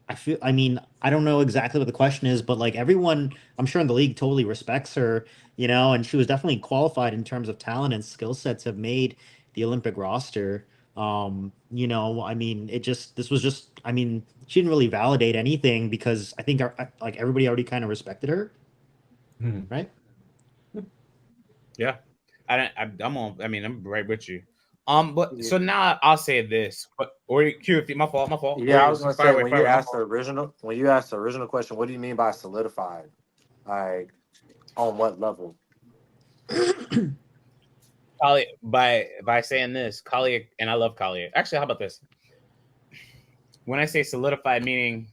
I don't know exactly what the question is, but like everyone, I'm sure in the league totally respects her, you know, and she was definitely qualified in terms of talent and skill sets have made the Olympic roster. You know, I mean, this was just, I mean, she didn't really validate anything because I think like everybody already kind of respected her, right? Yeah, I'm right with you. But so now I'll say this, or Q, if my fault. Yeah, I was gonna say when you asked the original question, what do you mean by solidified? Like, on what level? By saying this, Kalia, and I love Kalia. Actually, how about this? When I say solidified, meaning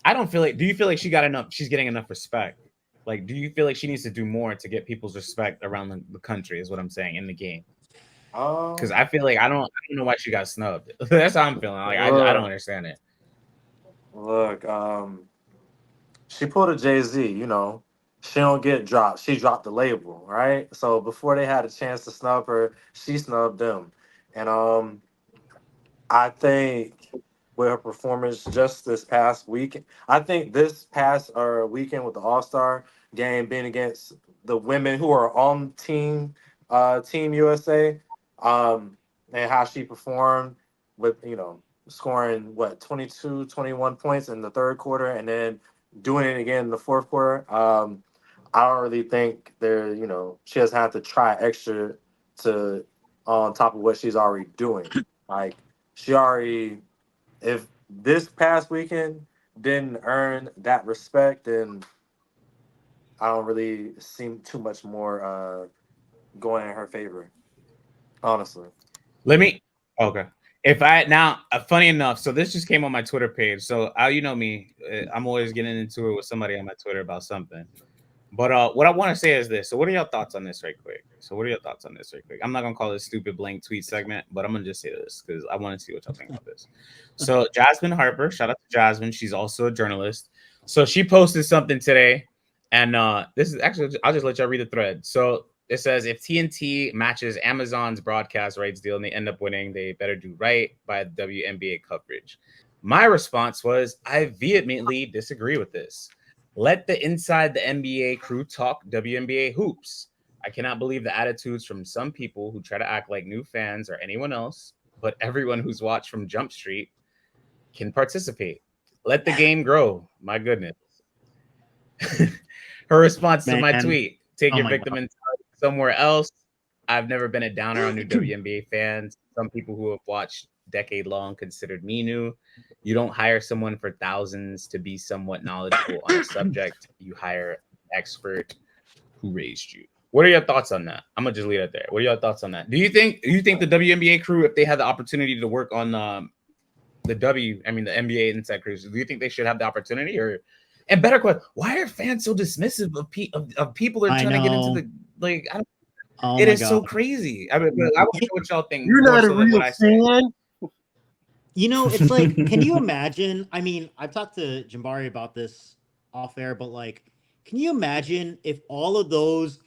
I don't feel like. Do you feel like she got enough? She's getting enough respect. Like, do you feel like she needs to do more to get people's respect around the country? Is what I'm saying in the game. Because I feel like I don't know why she got snubbed. That's how I'm feeling. Like I don't understand it. Look, she pulled a Jay-Z, you know. She don't get dropped. She dropped the label, right? So before they had a chance to snub her, she snubbed them. And I think with her performance just this past weekend, I think this past weekend with the All-Star game being against the women who are on Team USA, and how she performed with, scoring 22, 21 points in the third quarter and then doing it again in the fourth quarter. I don't really think she doesn't have to try extra to on top of what she's already doing. Like she already, if this past weekend didn't earn that respect, then I don't really see too much more going in her favor, honestly. Okay. If I now, funny enough, so this just came on my Twitter page. So you know me, I'm always getting into it with somebody on my Twitter about something. But what I want to say is this. So what are your thoughts on this right quick? I'm not gonna call this stupid blank tweet segment, but I'm gonna just say this because I want to see what y'all think about this. So Jasmine Harper, shout out to Jasmine. She's also a journalist. So she posted something today, and this is actually, I'll just let y'all read the thread. So it says, if TNT matches Amazon's broadcast rights deal and they end up winning, they better do right by the WNBA coverage. My response was, I vehemently disagree with this. Let the inside the NBA crew talk WNBA hoops. I cannot believe the attitudes from some people who try to act like new fans or anyone else, but everyone who's watched from Jump Street can participate. Let the game grow. My goodness. Her response to my tweet, take your victim and somewhere else. I've never been a downer on new WNBA fans. Some people who have watched decade-long considered me new. You don't hire someone for thousands to be somewhat knowledgeable on a subject. You hire an expert who raised you. What are your thoughts on that? I'm gonna just leave it there. What are your thoughts on that? Do you think the WNBA crew, if they had the opportunity to work on the NBA inside crews, do you think they should have the opportunity? Or, and better question, why are fans so dismissive of people that are trying to get into the like? It is so crazy. I mean, I want to know what y'all think. You're not a real fan. It's like, can you imagine? I mean, I've talked to Jambari about this off air, but like, can you imagine if all of those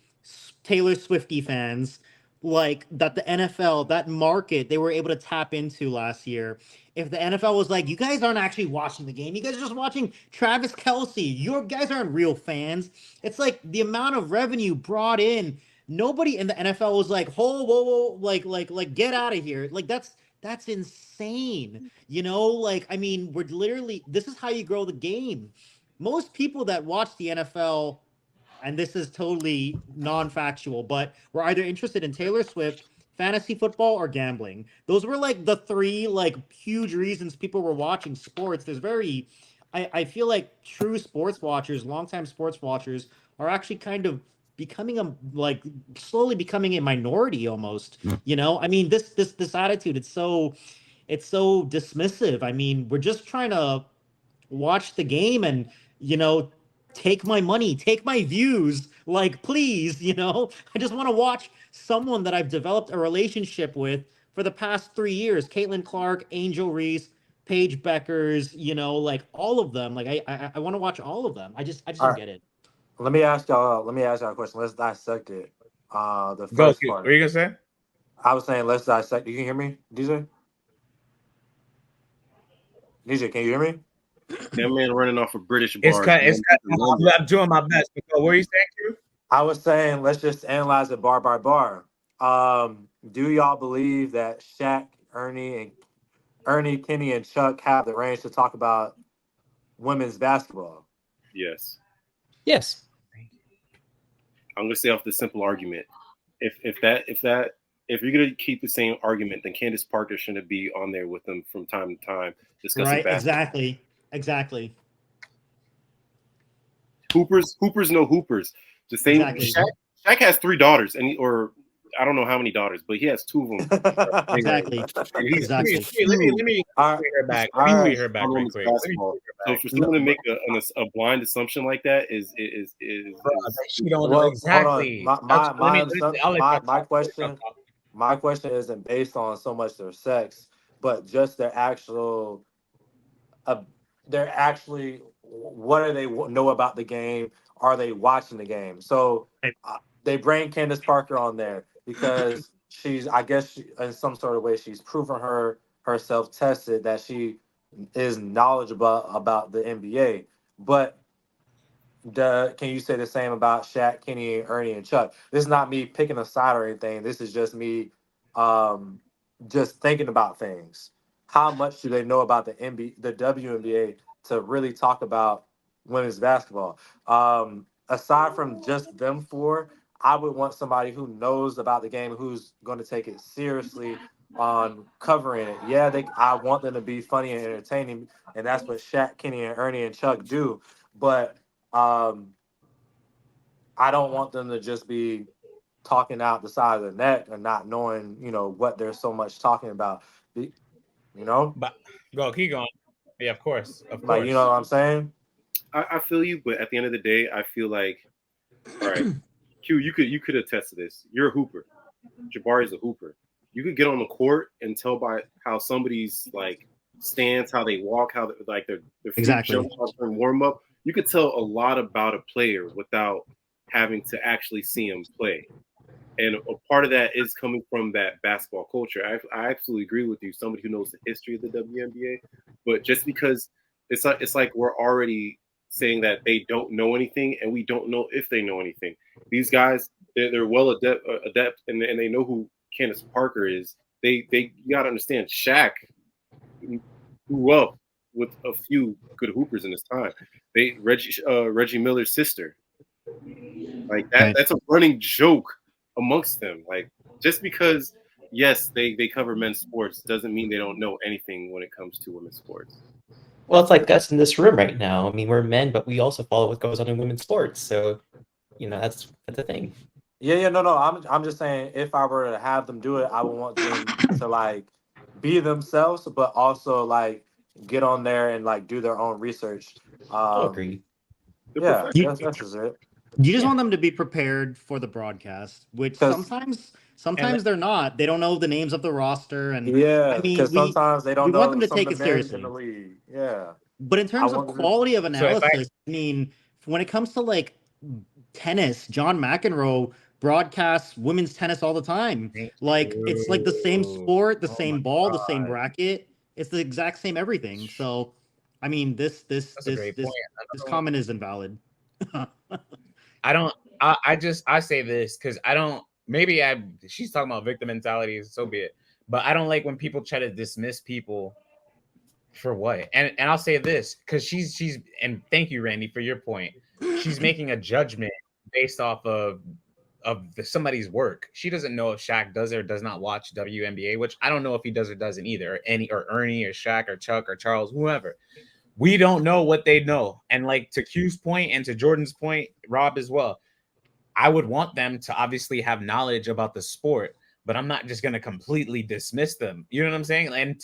Taylor Swiftie fans, like that the NFL, that market they were able to tap into last year, if the NFL was like, you guys aren't actually watching the game, you guys are just watching Travis Kelce, you guys aren't real fans. It's like the amount of revenue brought in. Nobody in the NFL was like, whoa, like, get out of here. Like, that's insane. Like, I mean, we're literally, this is how you grow the game. Most people that watch the NFL, and this is totally non-factual, but we're either interested in Taylor Swift, fantasy football, or gambling. Those were like the three like huge reasons people were watching sports. I feel like true sports watchers, longtime sports watchers, are actually kind of slowly becoming a minority almost. I mean, this attitude, it's so dismissive. I mean, we're just trying to watch the game and take my money, take my views, like, please. I just want to watch someone that I've developed a relationship with for the past 3 years. Caitlin Clark, Angel Reese, Paige Beckers, like all of them. Like I want to watch all of them. I just don't get it. Let me ask y'all a question. Let's dissect it. The first part. What are you gonna say? I was saying let's dissect. You can hear me, DJ? DJ, can you hear me? That man running off a British bar. I'm doing my best. What were you saying, Q? I was saying let's just analyze it bar by bar. Do y'all believe that Shaq, Ernie, Kenny, and Chuck have the range to talk about women's basketball? Yes. Yes. I'm gonna say off the simple argument. If you're gonna keep the same argument, then Candace Parker shouldn't be on there with them from time to time discussing basketball. Exactly. Hoopers know hoopers. The same. Exactly. Shaq has 3 daughters, or I don't know how many daughters, but he has 2 of them. Exactly. Let me her back. Let me her back real quick. So for someone to make a blind assumption like that is she don't know exactly. My question isn't based on so much their sex, but just their actual. They're actually, what do they know about the game? Are they watching the game? So they bring Candace Parker on there because I guess in some sort of way, she's proven herself tested that she is knowledgeable about the NBA. But can you say the same about Shaq, Kenny, Ernie, and Chuck? This is not me picking a side or anything. This is just me just thinking about things. How much do they know about the the WNBA to really talk about women's basketball? Aside from just them four, I would want somebody who knows about the game, who's going to take it seriously on covering it. Yeah, I want them to be funny and entertaining, and that's what Shaq, Kenny, and Ernie and Chuck do. But I don't want them to just be talking out the side of the neck and not knowing, what they're so much talking about. But go, keep going. Yeah, of course. Like, you know what I'm saying? I feel you, but at the end of the day, I feel like, all right, Q, you could attest to this. You're a hooper. Jabari's a hooper. You could get on the court and tell by how somebody's like stance, how they walk, how like their feet jump off and warm up. You could tell a lot about a player without having to actually see him play. And a part of that is coming from that basketball culture. I absolutely agree with you. Somebody who knows the history of the WNBA, but just because it's like we're already saying that they don't know anything, and we don't know if they know anything. These guys, they're well adept, and they know who Candace Parker is. You got to understand, Shaq grew up with a few good hoopers in his time. Reggie Miller's sister, like that. That's a running joke amongst them. Like, just because, yes, they cover men's sports doesn't mean they don't know anything when it comes to women's sports. Well, it's like us in this room right now. I mean, we're men, but we also follow what goes on in women's sports. So, that's the thing. Yeah, no. I'm just saying, if I were to have them do it, I would want them to like be themselves, but also like get on there and like do their own research. I agree. Yeah, that's just it. You just want them to be prepared for the broadcast, which sometimes they're not. They don't know the names of the roster, and because sometimes they don't know. We want them to some take of it the names seriously. in the league. Yeah, but in terms of quality of analysis, I mean, when it comes to like tennis, John McEnroe broadcasts women's tennis all the time. Like it's like the same sport, the same ball, the same racket. It's the exact same everything. So, I mean, this comment is invalid. I say this because I don't, she's talking about victim mentality, so be it. But I don't like when people try to dismiss people for what. And I'll say this because she's and thank you, Randy, for your point. She's making a judgment based off of somebody's work. She doesn't know if Shaq does or does not watch WNBA, which I don't know if he does or doesn't either, or Ernie or Shaq or Chuck or Charles, whoever. We don't know what they know. And like to Q's point and to Jordan's point, Rob as well, I would want them to obviously have knowledge about the sport, but I'm not just going to completely dismiss them. You know what I'm saying? And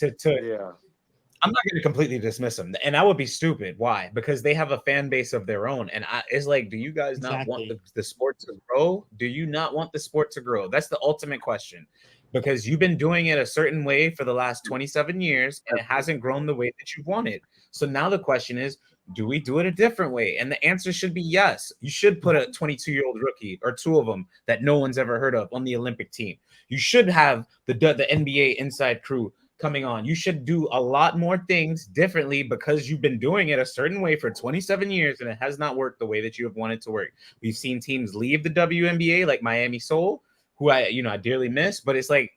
I'm not going to completely dismiss them. And that would be stupid. Why? Because they have a fan base of their own. And it's like, do you guys not want the sport to grow? Do you not want the sport to grow? That's the ultimate question. Because you've been doing it a certain way for the last 27 years, and it hasn't grown the way that you wanted. So now the question is, do we do it a different way? And the answer should be yes. You should put a 22-year-old rookie or two of them that no one's ever heard of on the Olympic team. You should have the NBA inside crew coming on. You should do a lot more things differently because you've been doing it a certain way for 27 years, and it has not worked the way that you have wanted to work. We've seen teams leave the WNBA like Miami Soul, who I dearly miss, but it's like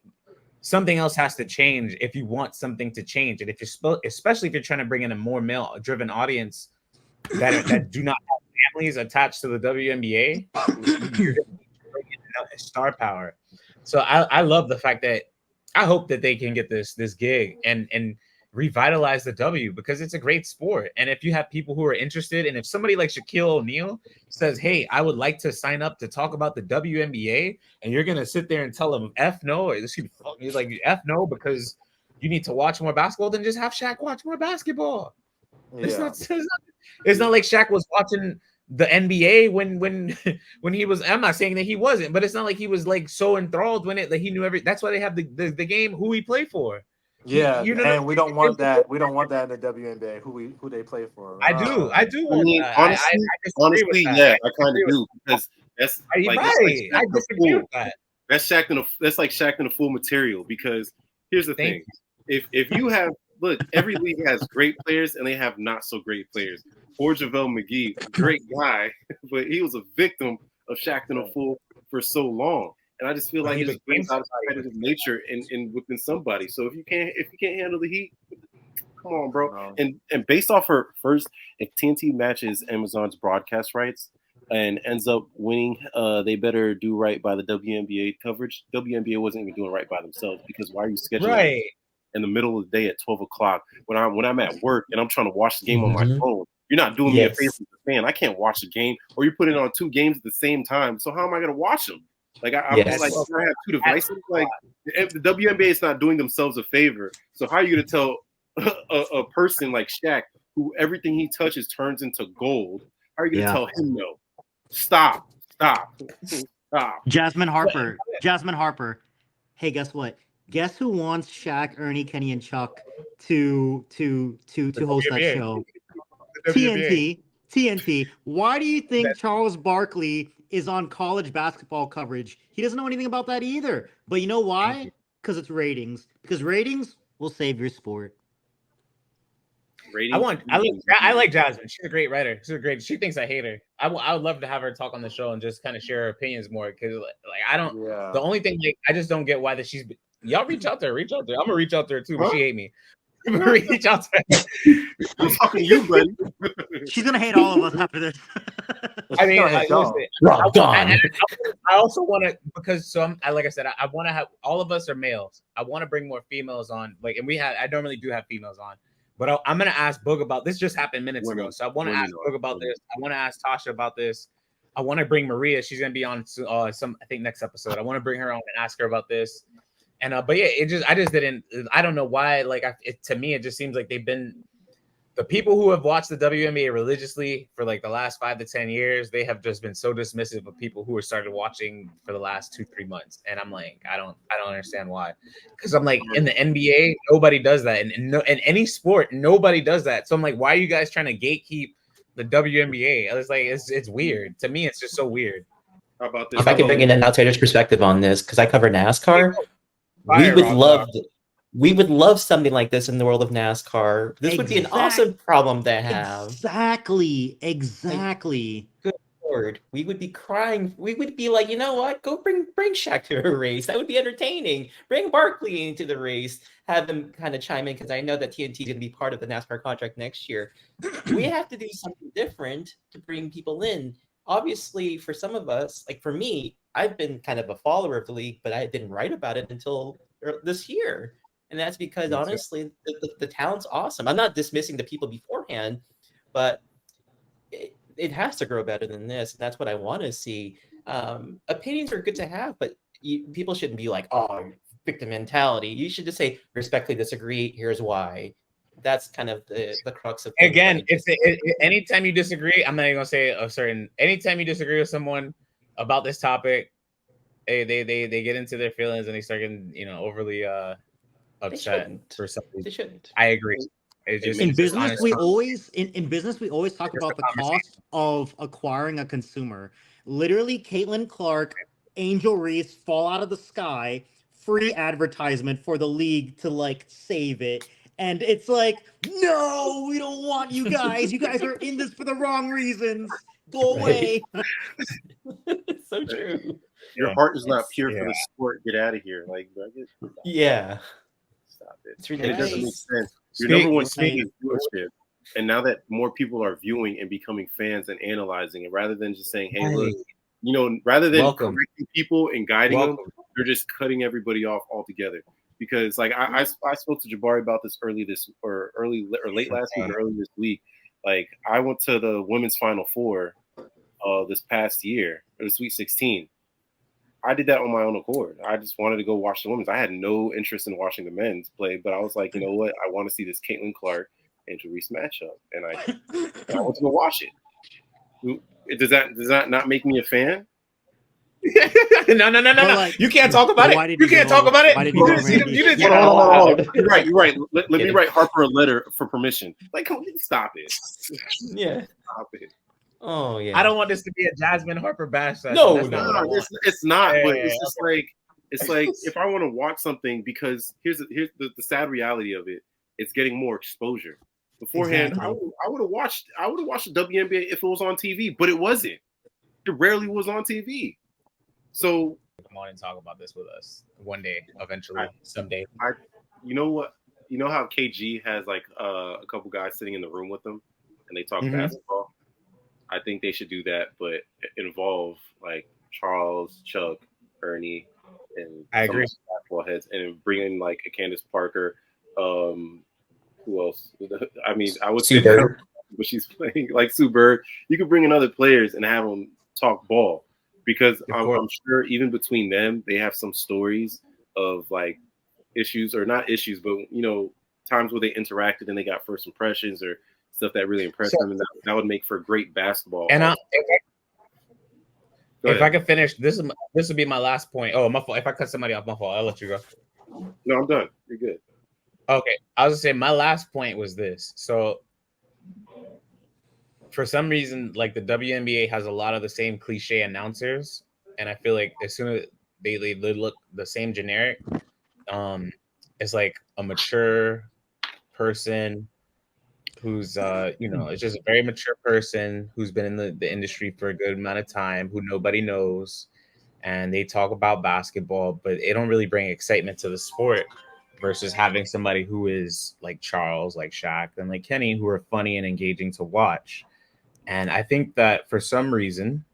something else has to change if you want something to change. And if you're especially if you're trying to bring in a more male-driven audience that do not have families attached to the WNBA, you're going to bring in star power. So I love the fact that I hope that they can get this gig and revitalize the W, because it's a great sport. And if you have people who are interested, and if somebody like Shaquille O'Neal says, hey, I would like to sign up to talk about the WNBA, and you're going to sit there and tell them F no, or this he's like F no, because you need to watch more basketball, then just have Shaq watch more basketball. Yeah. It's not like Shaq was watching the NBA when he was, I'm not saying that he wasn't, but it's not like he was like so enthralled when that he knew that's why they have the game, who he played for. Yeah, and we don't want that. We don't want that in the WNBA. Who they play for? I do. Want that. Honestly, yeah, I kind of do, because that's like, I disagree with that. That's like Shaq in a full material. Because here's the thing: if you have look, every league has great players and they have not so great players. Poor JaVale McGee, great guy, but he was a victim of Shaqtin' a Fool for so long. And I just feel like it just brings out competitive nature in within somebody. So if you can't handle the heat, come on, bro. And based off her first, if TNT matches Amazon's broadcast rights and ends up winning, they better do right by the WNBA coverage. WNBA wasn't even doing right by themselves, because why are you scheduling in the middle of the day at 12 o'clock when I'm at work and I'm trying to watch the game on my phone? You're not doing me a favor as a fan. I can't watch the game, or you're putting on 2 games at the same time. So how am I going to watch them? Like I'm like, I have 2 devices. Like the WNBA is not doing themselves a favor. So how are you going to tell a person like Shaq, who everything he touches turns into gold? How are you going to tell him no? Stop. Jasmine Harper. Hey, guess what? Guess who wants Shaq, Ernie, Kenny, and Chuck to host that show? TNT. Why do you think Charles Barkley is on college basketball coverage? He doesn't know anything about that either. But you know why? Because it's ratings. Because ratings will save your sport. I like Jasmine. She's a great writer. She thinks I hate her. I would love to have her talk on the show and just kind of share her opinions more, because like I don't. The only thing, like, I just don't get why that she's. Y'all reach out there. I'm gonna reach out there too, but she hate me. Reach out to her. I'm talking to you, buddy. She's gonna hate all of us after this. I mean, I also want to, because like I said, I want to have, all of us are males. I want to bring more females on, like, and I normally do have females on, but I'm gonna ask Boog about this. Just happened minutes ago, so I want to ask Boog about this. I want to ask Tasha about this. I want to bring Maria. She's gonna be on I think next episode. I want to bring her on and ask her about this. And but yeah, I just didn't. I don't know why. Like, to me, it just seems like they've been, the people who have watched the WNBA religiously for like the last 5 to 10 years. They have just been so dismissive of people who have started watching for the last 2-3 months. And I'm like, I don't understand why. Because I'm like, in the NBA, nobody does that, and in any sport, nobody does that. So I'm like, why are you guys trying to gatekeep the WNBA? It's like, it's weird to me. It's just so weird. How about this? If I could bring in an outsider's perspective on this, because I cover NASCAR. We would love something like this in the world of NASCAR. This would be an awesome problem to have. Exactly. Good Lord. We would be crying. We would be like, you know what? Go bring Shaq to a race. That would be entertaining. Bring Barkley into the race. Have them kind of chime in, because I know that TNT is going to be part of the NASCAR contract next year. We have to do something different to bring people in. Obviously, for some of us, like for me, I've been kind of a follower of the league, but I didn't write about it until this year. And that's because, honestly, the talent's awesome. I'm not dismissing the people beforehand, but it has to grow better than this. And that's what I want to see. Opinions are good to have, but people shouldn't be like, oh, victim mentality. You should just say, respectfully disagree, here's why. That's kind of the crux of things. Again, anytime you disagree, I'm not even gonna say anytime you disagree with someone about this topic, they get into their feelings and they start getting, overly upset for something. They shouldn't. I agree. In business, we always talk about the cost of acquiring a consumer. Literally, Caitlin Clark, Angel Reese fall out of the sky, free advertisement for the league to like save it. And it's like, no, we don't want you guys. You guys are in this for the wrong reasons. Go away. So true. Your heart is not pure for the sport. Get out of here. Like, yeah. Stop it. It's ridiculous. It doesn't make sense. Your number one thing is viewership. And now that more people are viewing and becoming fans and analyzing it, rather than just saying, hey, look, rather than correcting people and guiding them, they're just cutting everybody off altogether. Because like I spoke to Jabari about this late last week or early this week. Like I went to the women's Final Four this past year, or the Sweet 16. I did that on my own accord. I just wanted to go watch the women's. I had no interest in watching the men's play, but I was like, you know what? I want to see this Caitlin Clark Angel Reese matchup, and I want to go watch it. Does that not make me a fan? No. Like, you can't talk about it. You can't talk about it. You didn't get it. You're right. Let me write Harper a letter for permission. Like, come on, stop it. Yeah. Stop it. Oh yeah. I don't want this to be a Jasmine Harper bash session. No, it's not. But it's just like if I want to watch something, because here's the sad reality of it it's getting more exposure. Beforehand, Exactly. I would have watched the WNBA if it was on TV, but it wasn't. It rarely was on TV. So come on and talk about this with us one day, eventually, someday. You know what? You know how KG has like a couple guys sitting in the room with them and they talk basketball? I think they should do that, but involve like Charles, Chuck, Ernie, and I agree. Basketball heads, and bring in like a Candace Parker. Who else? I mean, I would say that, but she's playing like Sue Bird. You could bring in other players and have them talk ball, because I'm sure even between them, they have some stories of like issues, or not issues, but times where they interacted and they got first impressions or stuff that really impressed them, and that would make for great basketball. And if I could finish, this would be my last point. Oh, my fault. If I cut somebody off, my fault. I'll let you go. No, I'm done. You're good. Okay, I was gonna say my last point was this. So, for some reason, like the WNBA has a lot of the same cliche announcers, and I feel like as soon as they look the same generic, it's like a mature person who's it's just a very mature person who's been in the industry for a good amount of time, who nobody knows, and they talk about basketball, but they don't really bring excitement to the sport, versus having somebody who is like Charles, like Shaq, and like Kenny, who are funny and engaging to watch. And I think that for some reason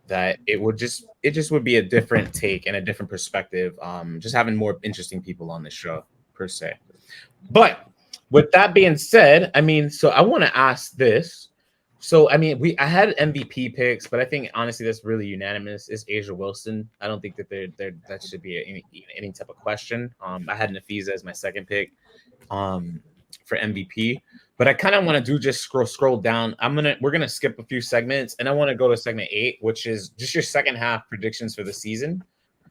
that it just would be a different take and a different perspective, just having more interesting people on the show per se. But with that being said, I mean, so I want to ask this. So, I mean, I had MVP picks, but I think honestly that's really unanimous. Is A'ja Wilson. I don't think that that should be any type of question. I had Nafisa as my second pick for MVP, but I kind of want to do just scroll down. We're gonna skip a few segments, and I want to go to segment 8, which is just your second half predictions for the season.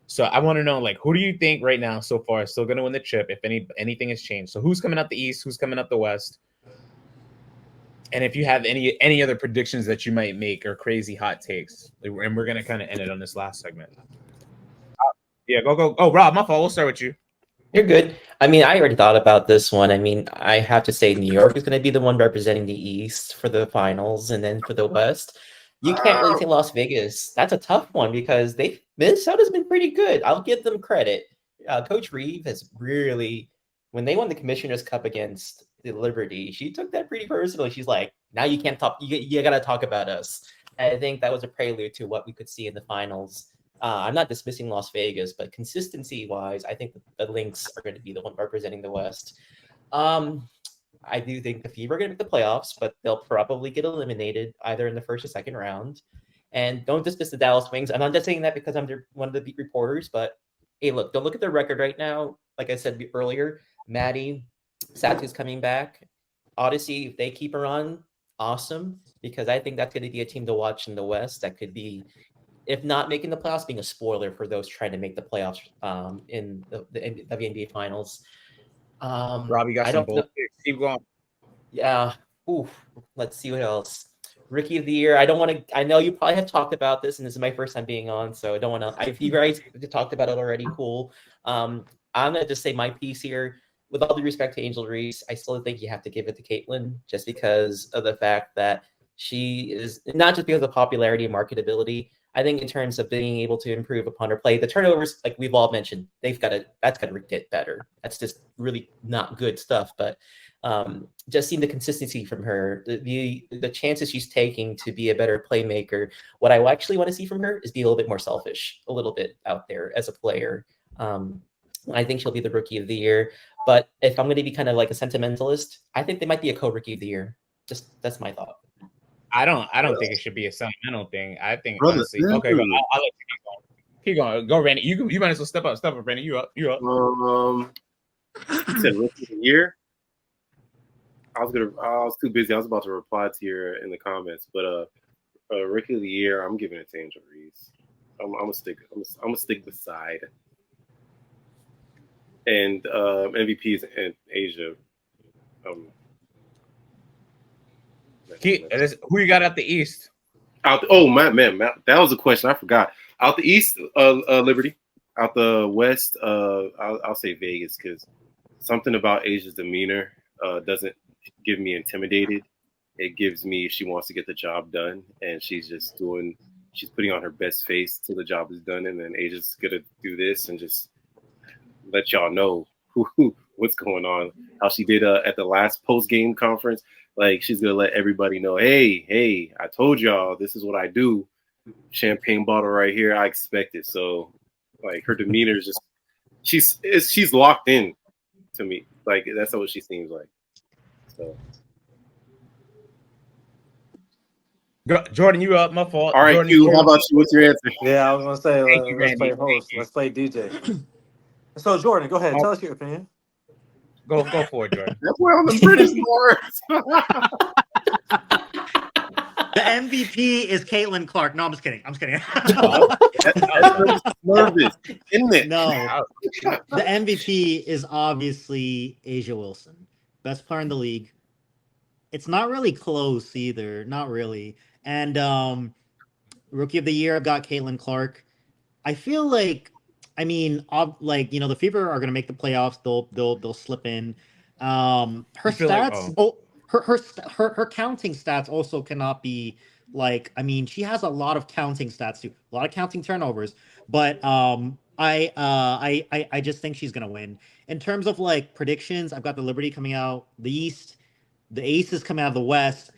So I want to know, like, who do you think right now so far is still going to win the chip, if anything has changed? So who's coming out the East? Who's coming out the West? And if you have any other predictions that you might make or crazy hot takes, and we're going to kind of end it on this last segment. Yeah, go. Oh, Rob, my fault. We'll start with you. You're good. I mean, I already thought about this one. I mean, I have to say New York is going to be the one representing the East for the finals, and then for the West, you can't really say Las Vegas. That's a tough one because Minnesota's been pretty good. I'll give them credit. Coach Reeve has really, when they won the Commissioner's Cup against the Liberty, she took that pretty personally. She's like, now you can't talk. You got to talk about us. I think that was a prelude to what we could see in the finals. I'm not dismissing Las Vegas, but consistency-wise, I think the Lynx are going to be the one representing the West. I do think the Fever are going to make the playoffs, but they'll probably get eliminated either in the first or second round. And don't dismiss the Dallas Wings. I'm not just saying that because I'm one of the beat reporters, but hey, look, don't look at their record right now. Like I said earlier, Maddie Satu's coming back. Odyssey, if they keep her on, awesome, because I think that's going to be a team to watch in the West that could be, if not making the playoffs, being a spoiler for those trying to make the playoffs in the WNBA finals. Rob, you got some bold picks. Keep going. Yeah. Ooh, let's see what else. Rookie of the year. I know you probably have talked about this, and this is my first time being on, so I don't want to. If you guys talked about it already, cool. I'm gonna just say my piece here. With all due respect to Angel Reese, I still think you have to give it to Caitlin, just because of the fact that she is not just because of popularity and marketability. I think in terms of being able to improve upon her play, the turnovers, like we've all mentioned, that's got to get better. That's just really not good stuff. But just seeing the consistency from her, the chances she's taking to be a better playmaker. What I actually want to see from her is be a little bit more selfish, a little bit out there as a player. I think she'll be the rookie of the year. But if I'm going to be kind of like a sentimentalist, I think they might be a co-rookie of the year. Just that's my thought. I don't think it should be a sentimental thing. I think honestly, okay, I'll let you keep going. Go, Randy. You might as well step up, Randy. You up. You said rookie of the year. I was too busy. I was about to reply to you in the comments, but rookie of the year, I'm giving it to Angel Reese. I'm gonna stick beside. And MVPs and A'ja. Who you got at the East? Man, that was a question I forgot. Out the East, Liberty. Out the West, I'll say Vegas, because something about Asia's demeanor doesn't give me intimidated. It gives me she wants to get the job done, and she's putting on her best face till the job is done, and then Asia's gonna do this and just let y'all know what's going on. How she did at the last post game conference, like she's gonna let everybody know, hey, I told y'all this is what I do. Champagne bottle right here, I expect it. So, like her demeanor is just she's locked in to me. Like that's what she seems like. So. Jordan, you up? My fault. All right, Jordan, Q, how about you? What's your answer? Yeah, I was gonna say Thank you, let's Randy. play host. Let's play DJ. So Jordan, go ahead. Tell us your opinion. Go for it, Jordan. That's where all the British words. The MVP is Caitlin Clark. No, I'm just kidding. That's nervous, isn't it? No. The MVP is obviously Asia Wilson. Best player in the league. It's not really close either. Not really. And Rookie of the Year, I've got Caitlin Clark. I feel like, the Fever are going to make the playoffs. They'll slip in. Her stats, her counting stats also cannot be she has a lot of counting stats too, a lot of counting turnovers. But I just think she's going to win. In terms of predictions, I've got the Liberty coming out the East, the Aces coming out of the West.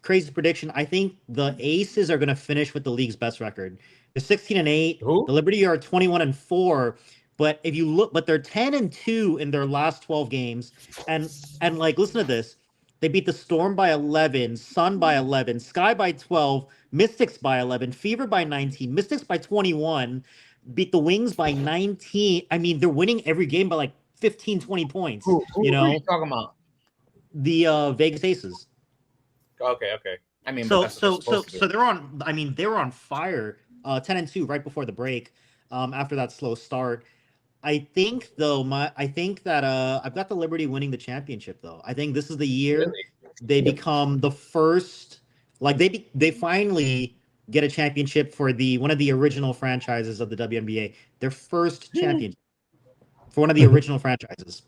Crazy prediction. I think the Aces are going to finish with the league's best record. They're 16-8. Who? The Liberty are 21-4. But if you look, they're 10-2 in their last 12 games. And listen to this. They beat the Storm by 11, Sun by 11, Sky by 12, Mystics by 11, Fever by 19, Mystics by 21, beat the Wings by 19. I mean, they're winning every game by 15, 20 points. Who are you talking about? The Vegas Aces. Okay. I mean, so they're on. I mean, they were on fire. 10-2 right before the break. After that slow start, I think that I've got the Liberty winning the championship though. I think this is the year they become the first. They finally get a championship for one of the original franchises of the WNBA. Their first championship for one of the original franchises.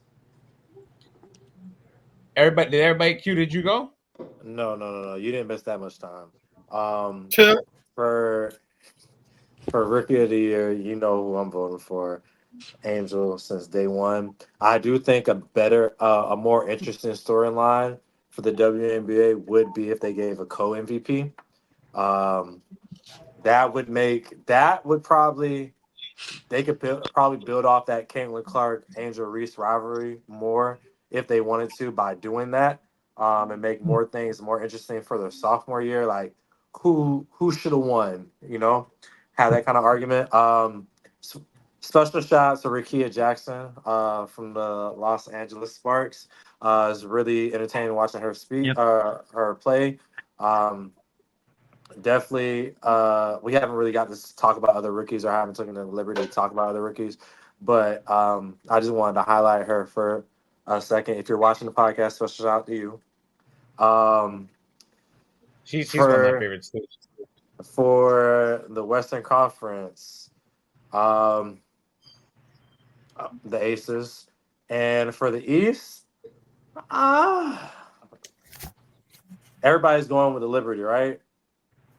Did everybody Q? Did you go? No. You didn't miss that much time. Sure. For Rookie of the Year, you know who I'm voting for. Angel since day one. I do think a more interesting storyline for the WNBA would be if they gave a co-MVP. They could probably build off that Caitlin Clark Angel Reese rivalry more if they wanted to by doing that, and make more things more interesting for their sophomore year. Like who should have won? Have that kind of argument. Special shout out to Rikia Jackson from the Los Angeles Sparks. It's really entertaining watching her speak, her play. Definitely, we haven't really got to talk about other rookies or haven't taken the liberty to talk about other rookies. But I just wanted to highlight her for a second. If you're watching the podcast, special shout out to you. She's one of my favorites too. For the Western Conference, the Aces, and for the East, everybody's going with the Liberty, right?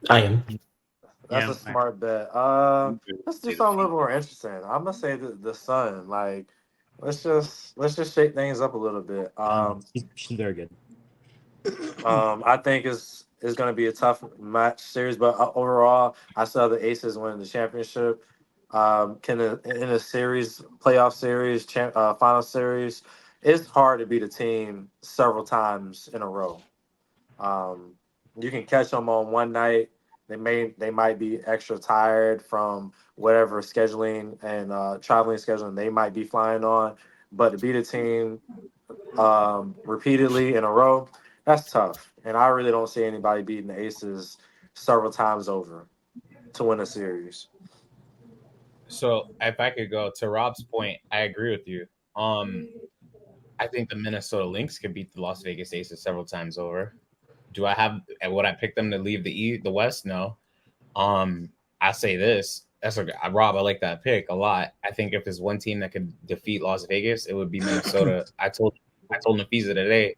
I am. That's a smart bet. Let's do something a little more interesting. I'm gonna say the Sun. Let's just shake things up a little bit. She's very good. I think it's going to be a tough match series, but overall, I saw the Aces winning the championship. In a series, playoff series, final series, it's hard to beat a team several times in a row. You can catch them on one night. They might be extra tired from whatever scheduling and traveling scheduling they might be flying on, but to beat a team repeatedly in a row, that's tough. And I really don't see anybody beating the Aces several times over to win a series. So if I could go to Rob's point, I agree with you. I think the Minnesota Lynx could beat the Las Vegas Aces several times over. Would I pick them to leave the West? No. I say this. That's a Rob. I like that pick a lot. I think if there's one team that could defeat Las Vegas, it would be Minnesota. I told Nafisa today,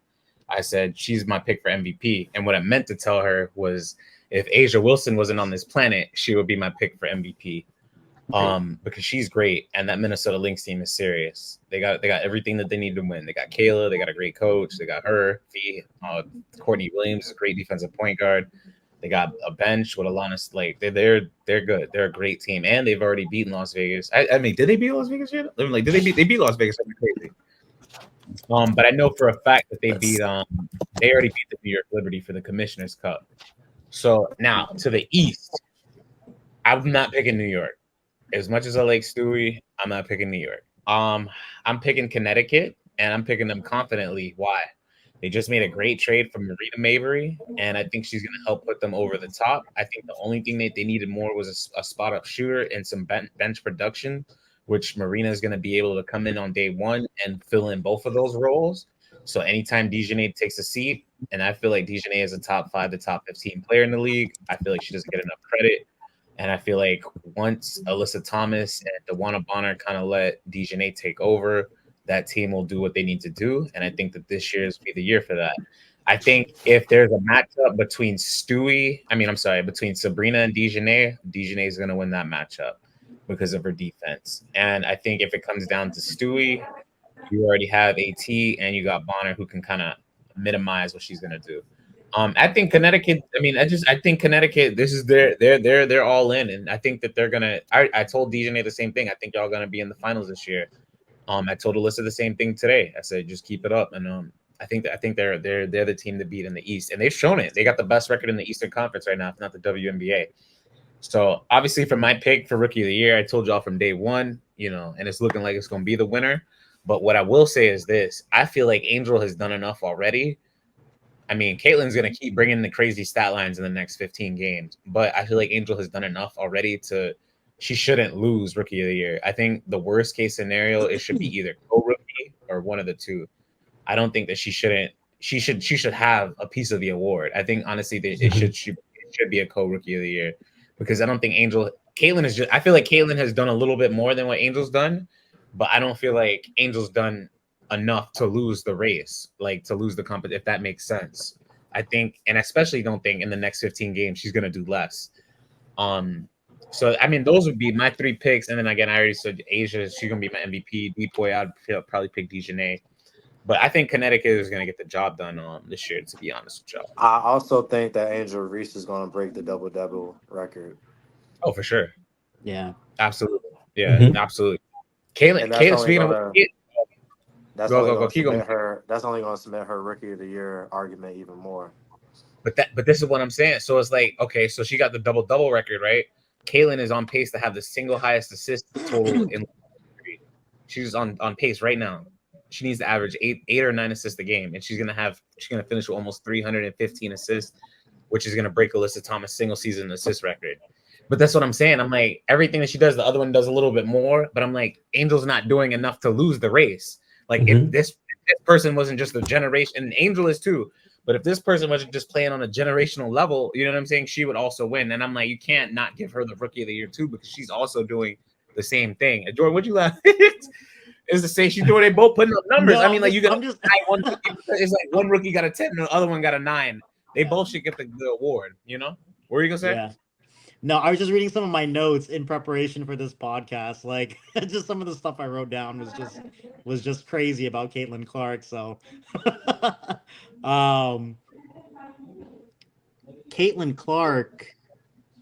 I said she's my pick for MVP, and what I meant to tell her was if Asia Wilson wasn't on this planet, she would be my pick for MVP. Because she's great, and that Minnesota Lynx team is serious. They got everything that they need to win. They got Kayla, they got a great coach, they got her, Courtney Williams, a great defensive point guard. They got a bench with Alana. Like they're good. They're a great team, and they've already beaten Las Vegas. I mean, did they beat Las Vegas yet? Like, did they beat Las Vegas? That'd be crazy. But I know for a fact that they already beat the New York Liberty for the Commissioner's Cup. So now to the East, I'm not picking New York. As much as I like Stewie, I'm not picking New York. I'm picking Connecticut, and I'm picking them confidently. Why? They just made a great trade from Marina Mavery, and I think she's going to help put them over the top. I think the only thing that they needed more was a spot-up shooter and some bench production, which Marina is going to be able to come in on day one and fill in both of those roles. So anytime Dejanay takes a seat, and I feel like Dejanay is a top 5 to top 15 player in the league, I feel like she doesn't get enough credit. And I feel like once Alyssa Thomas and DeWanna Bonner kind of let Dejanay take over, that team will do what they need to do. And I think that this year is be the year for that. I think if there's a matchup between between Sabrina and Dejanay is going to win that matchup because of her defense. And I think if it comes down to Stewie, you already have AT and you got Bonner who can kind of minimize what she's going to do. I think Connecticut. I think Connecticut. This is they're all in, and I think that they're gonna. I told Dejanay the same thing. I think y'all gonna be in the finals this year. I told Alyssa the same thing today. I said just keep it up, and I think they're the team to beat in the East, and they've shown it. They got the best record in the Eastern Conference right now, if not the WNBA. So obviously, for my pick for Rookie of the Year, I told y'all from day one, and it's looking like it's gonna be the winner. But what I will say is this: I feel like Angel has done enough already. I mean, Caitlin's going to keep bringing the crazy stat lines in the next 15 games, but I feel like Angel has done enough already she shouldn't lose Rookie of the Year. I think the worst case scenario, it should be either co-rookie or one of the two. I don't think that she should have a piece of the award. I think honestly that it should be a co-rookie of the year because I don't think I feel like Caitlin has done a little bit more than what Angel's done, but I don't feel like Angel's done enough to lose the race, like to lose the competition, if that makes sense. I think, and especially don't think in the next 15 games she's going to do less. So I mean, those would be my 3 picks, and then again, I already said Asia, she's going to be my MVP. Depoy, I'd probably pick Dejanay, but I think Connecticut is going to get the job done this year. To be honest with y'all, I also think that Angel Reese is going to break the double record. Oh, for sure. Yeah, absolutely. Yeah, absolutely. Caitlin, speaking of. That's only going to cement her Rookie of the Year argument even more. But this is what I'm saying. So it's like, okay, so she got the double record, right? Caitlin is on pace to have the single highest assist total in. She's on pace right now. She needs to average 8 or 9 assists a game, and she's gonna finish with almost 315 assists, which is gonna break Alyssa Thomas' single season assist record. But that's what I'm saying. I'm like, everything that she does, the other one does a little bit more. But I'm like, Angel's not doing enough to lose the race. Like if this person wasn't just a generation, and Angel is too, but if this person wasn't just playing on a generational level, you know what I'm saying, she would also win. And I'm like, you can't not give her the Rookie of the Year too, because she's also doing the same thing. And Jordan, what'd you laugh? Is to say she's doing, they both putting up numbers. I mean, like one rookie, it's like one rookie got a 10 and the other one got a 9. They both should get the award, What were you gonna say? Yeah. No, I was just reading some of my notes in preparation for this podcast. Like, just some of the stuff I wrote down was just crazy about Caitlin Clark. So, Caitlin Clark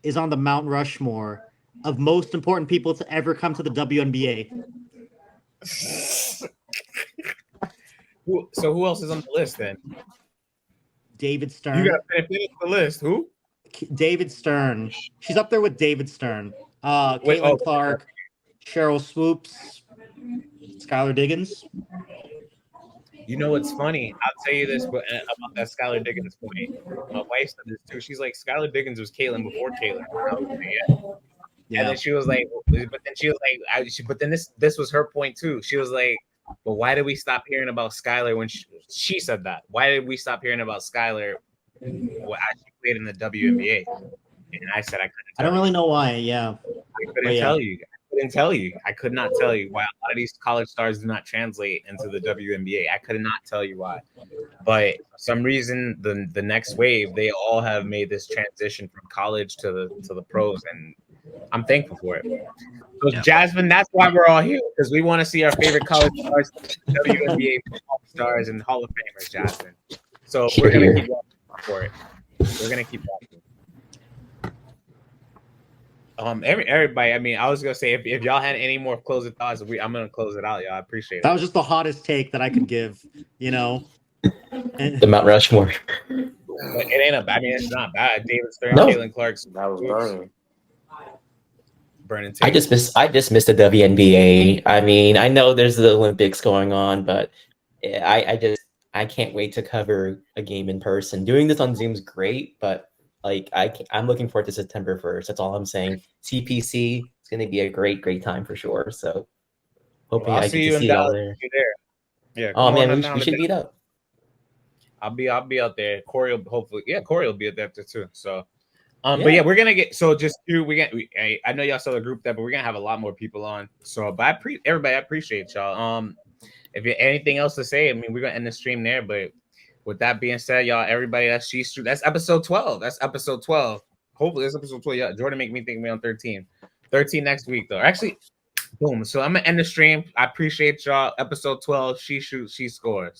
is on the Mount Rushmore of most important people to ever come to the WNBA. So who else is on the list then? David Stern. You gotta finish the list. Who? David Stern. She's up there with David Stern. Caitlin Clark, Cheryl Swoops, Skylar Diggins. You know what's funny? I'll tell you this about that Skylar Diggins point. My wife said this too. She's like, Skylar Diggins was Caitlin before Caitlin. Yeah. And then she was like, but then this was her point too. She was like, but why did we stop hearing about Skylar when she said that? Why did we stop hearing about Skylar when she played in the WNBA? And I said I couldn't. I don't really know why. Yeah, couldn't tell you. I could not tell you why a lot of these college stars do not translate into the WNBA. I could not tell you why. But for some reason, the next wave, they all have made this transition from college to the pros, and I'm thankful for it. So Jasmine, that's why we're all here, because we want to see our favorite college stars, WNBA stars, and Hall of Famers, Jasmine. So we're gonna keep watching for it. We're gonna keep watching. Everybody. I mean, I was gonna say if y'all had any more closing thoughts, I'm gonna close it out, y'all. I appreciate it. That was just the hottest take that I could give. The Mount Rushmore. But it ain't I mean, it's not bad. David Stern, No. Caitlin Clark's That was burning. burning. I just miss the WNBA. I mean, I know there's the Olympics going on, but I can't wait to cover a game in person. Doing this on Zoom's great, but I'm looking forward to September 1st. That's all I'm saying. CPC is going to be a great time for sure. So hoping I get to see y'all there. Yeah. Oh man, we should meet up. I'll be out there. Corey will hopefully. Yeah, Corey will be at that too. So, but yeah, we're gonna get. So just I know y'all saw the group that, but we're gonna have a lot more people on. So, but everybody, I appreciate y'all. If you anything else to say, I mean, we're gonna end the stream there. But with that being said, y'all, everybody, that's episode 12. That's episode 12. Hopefully, it's episode 12. Yeah, Jordan make me think we're on 13. 13 next week though. Actually, boom. So I'm gonna end the stream. I appreciate y'all. Episode 12. She shoots, she scores.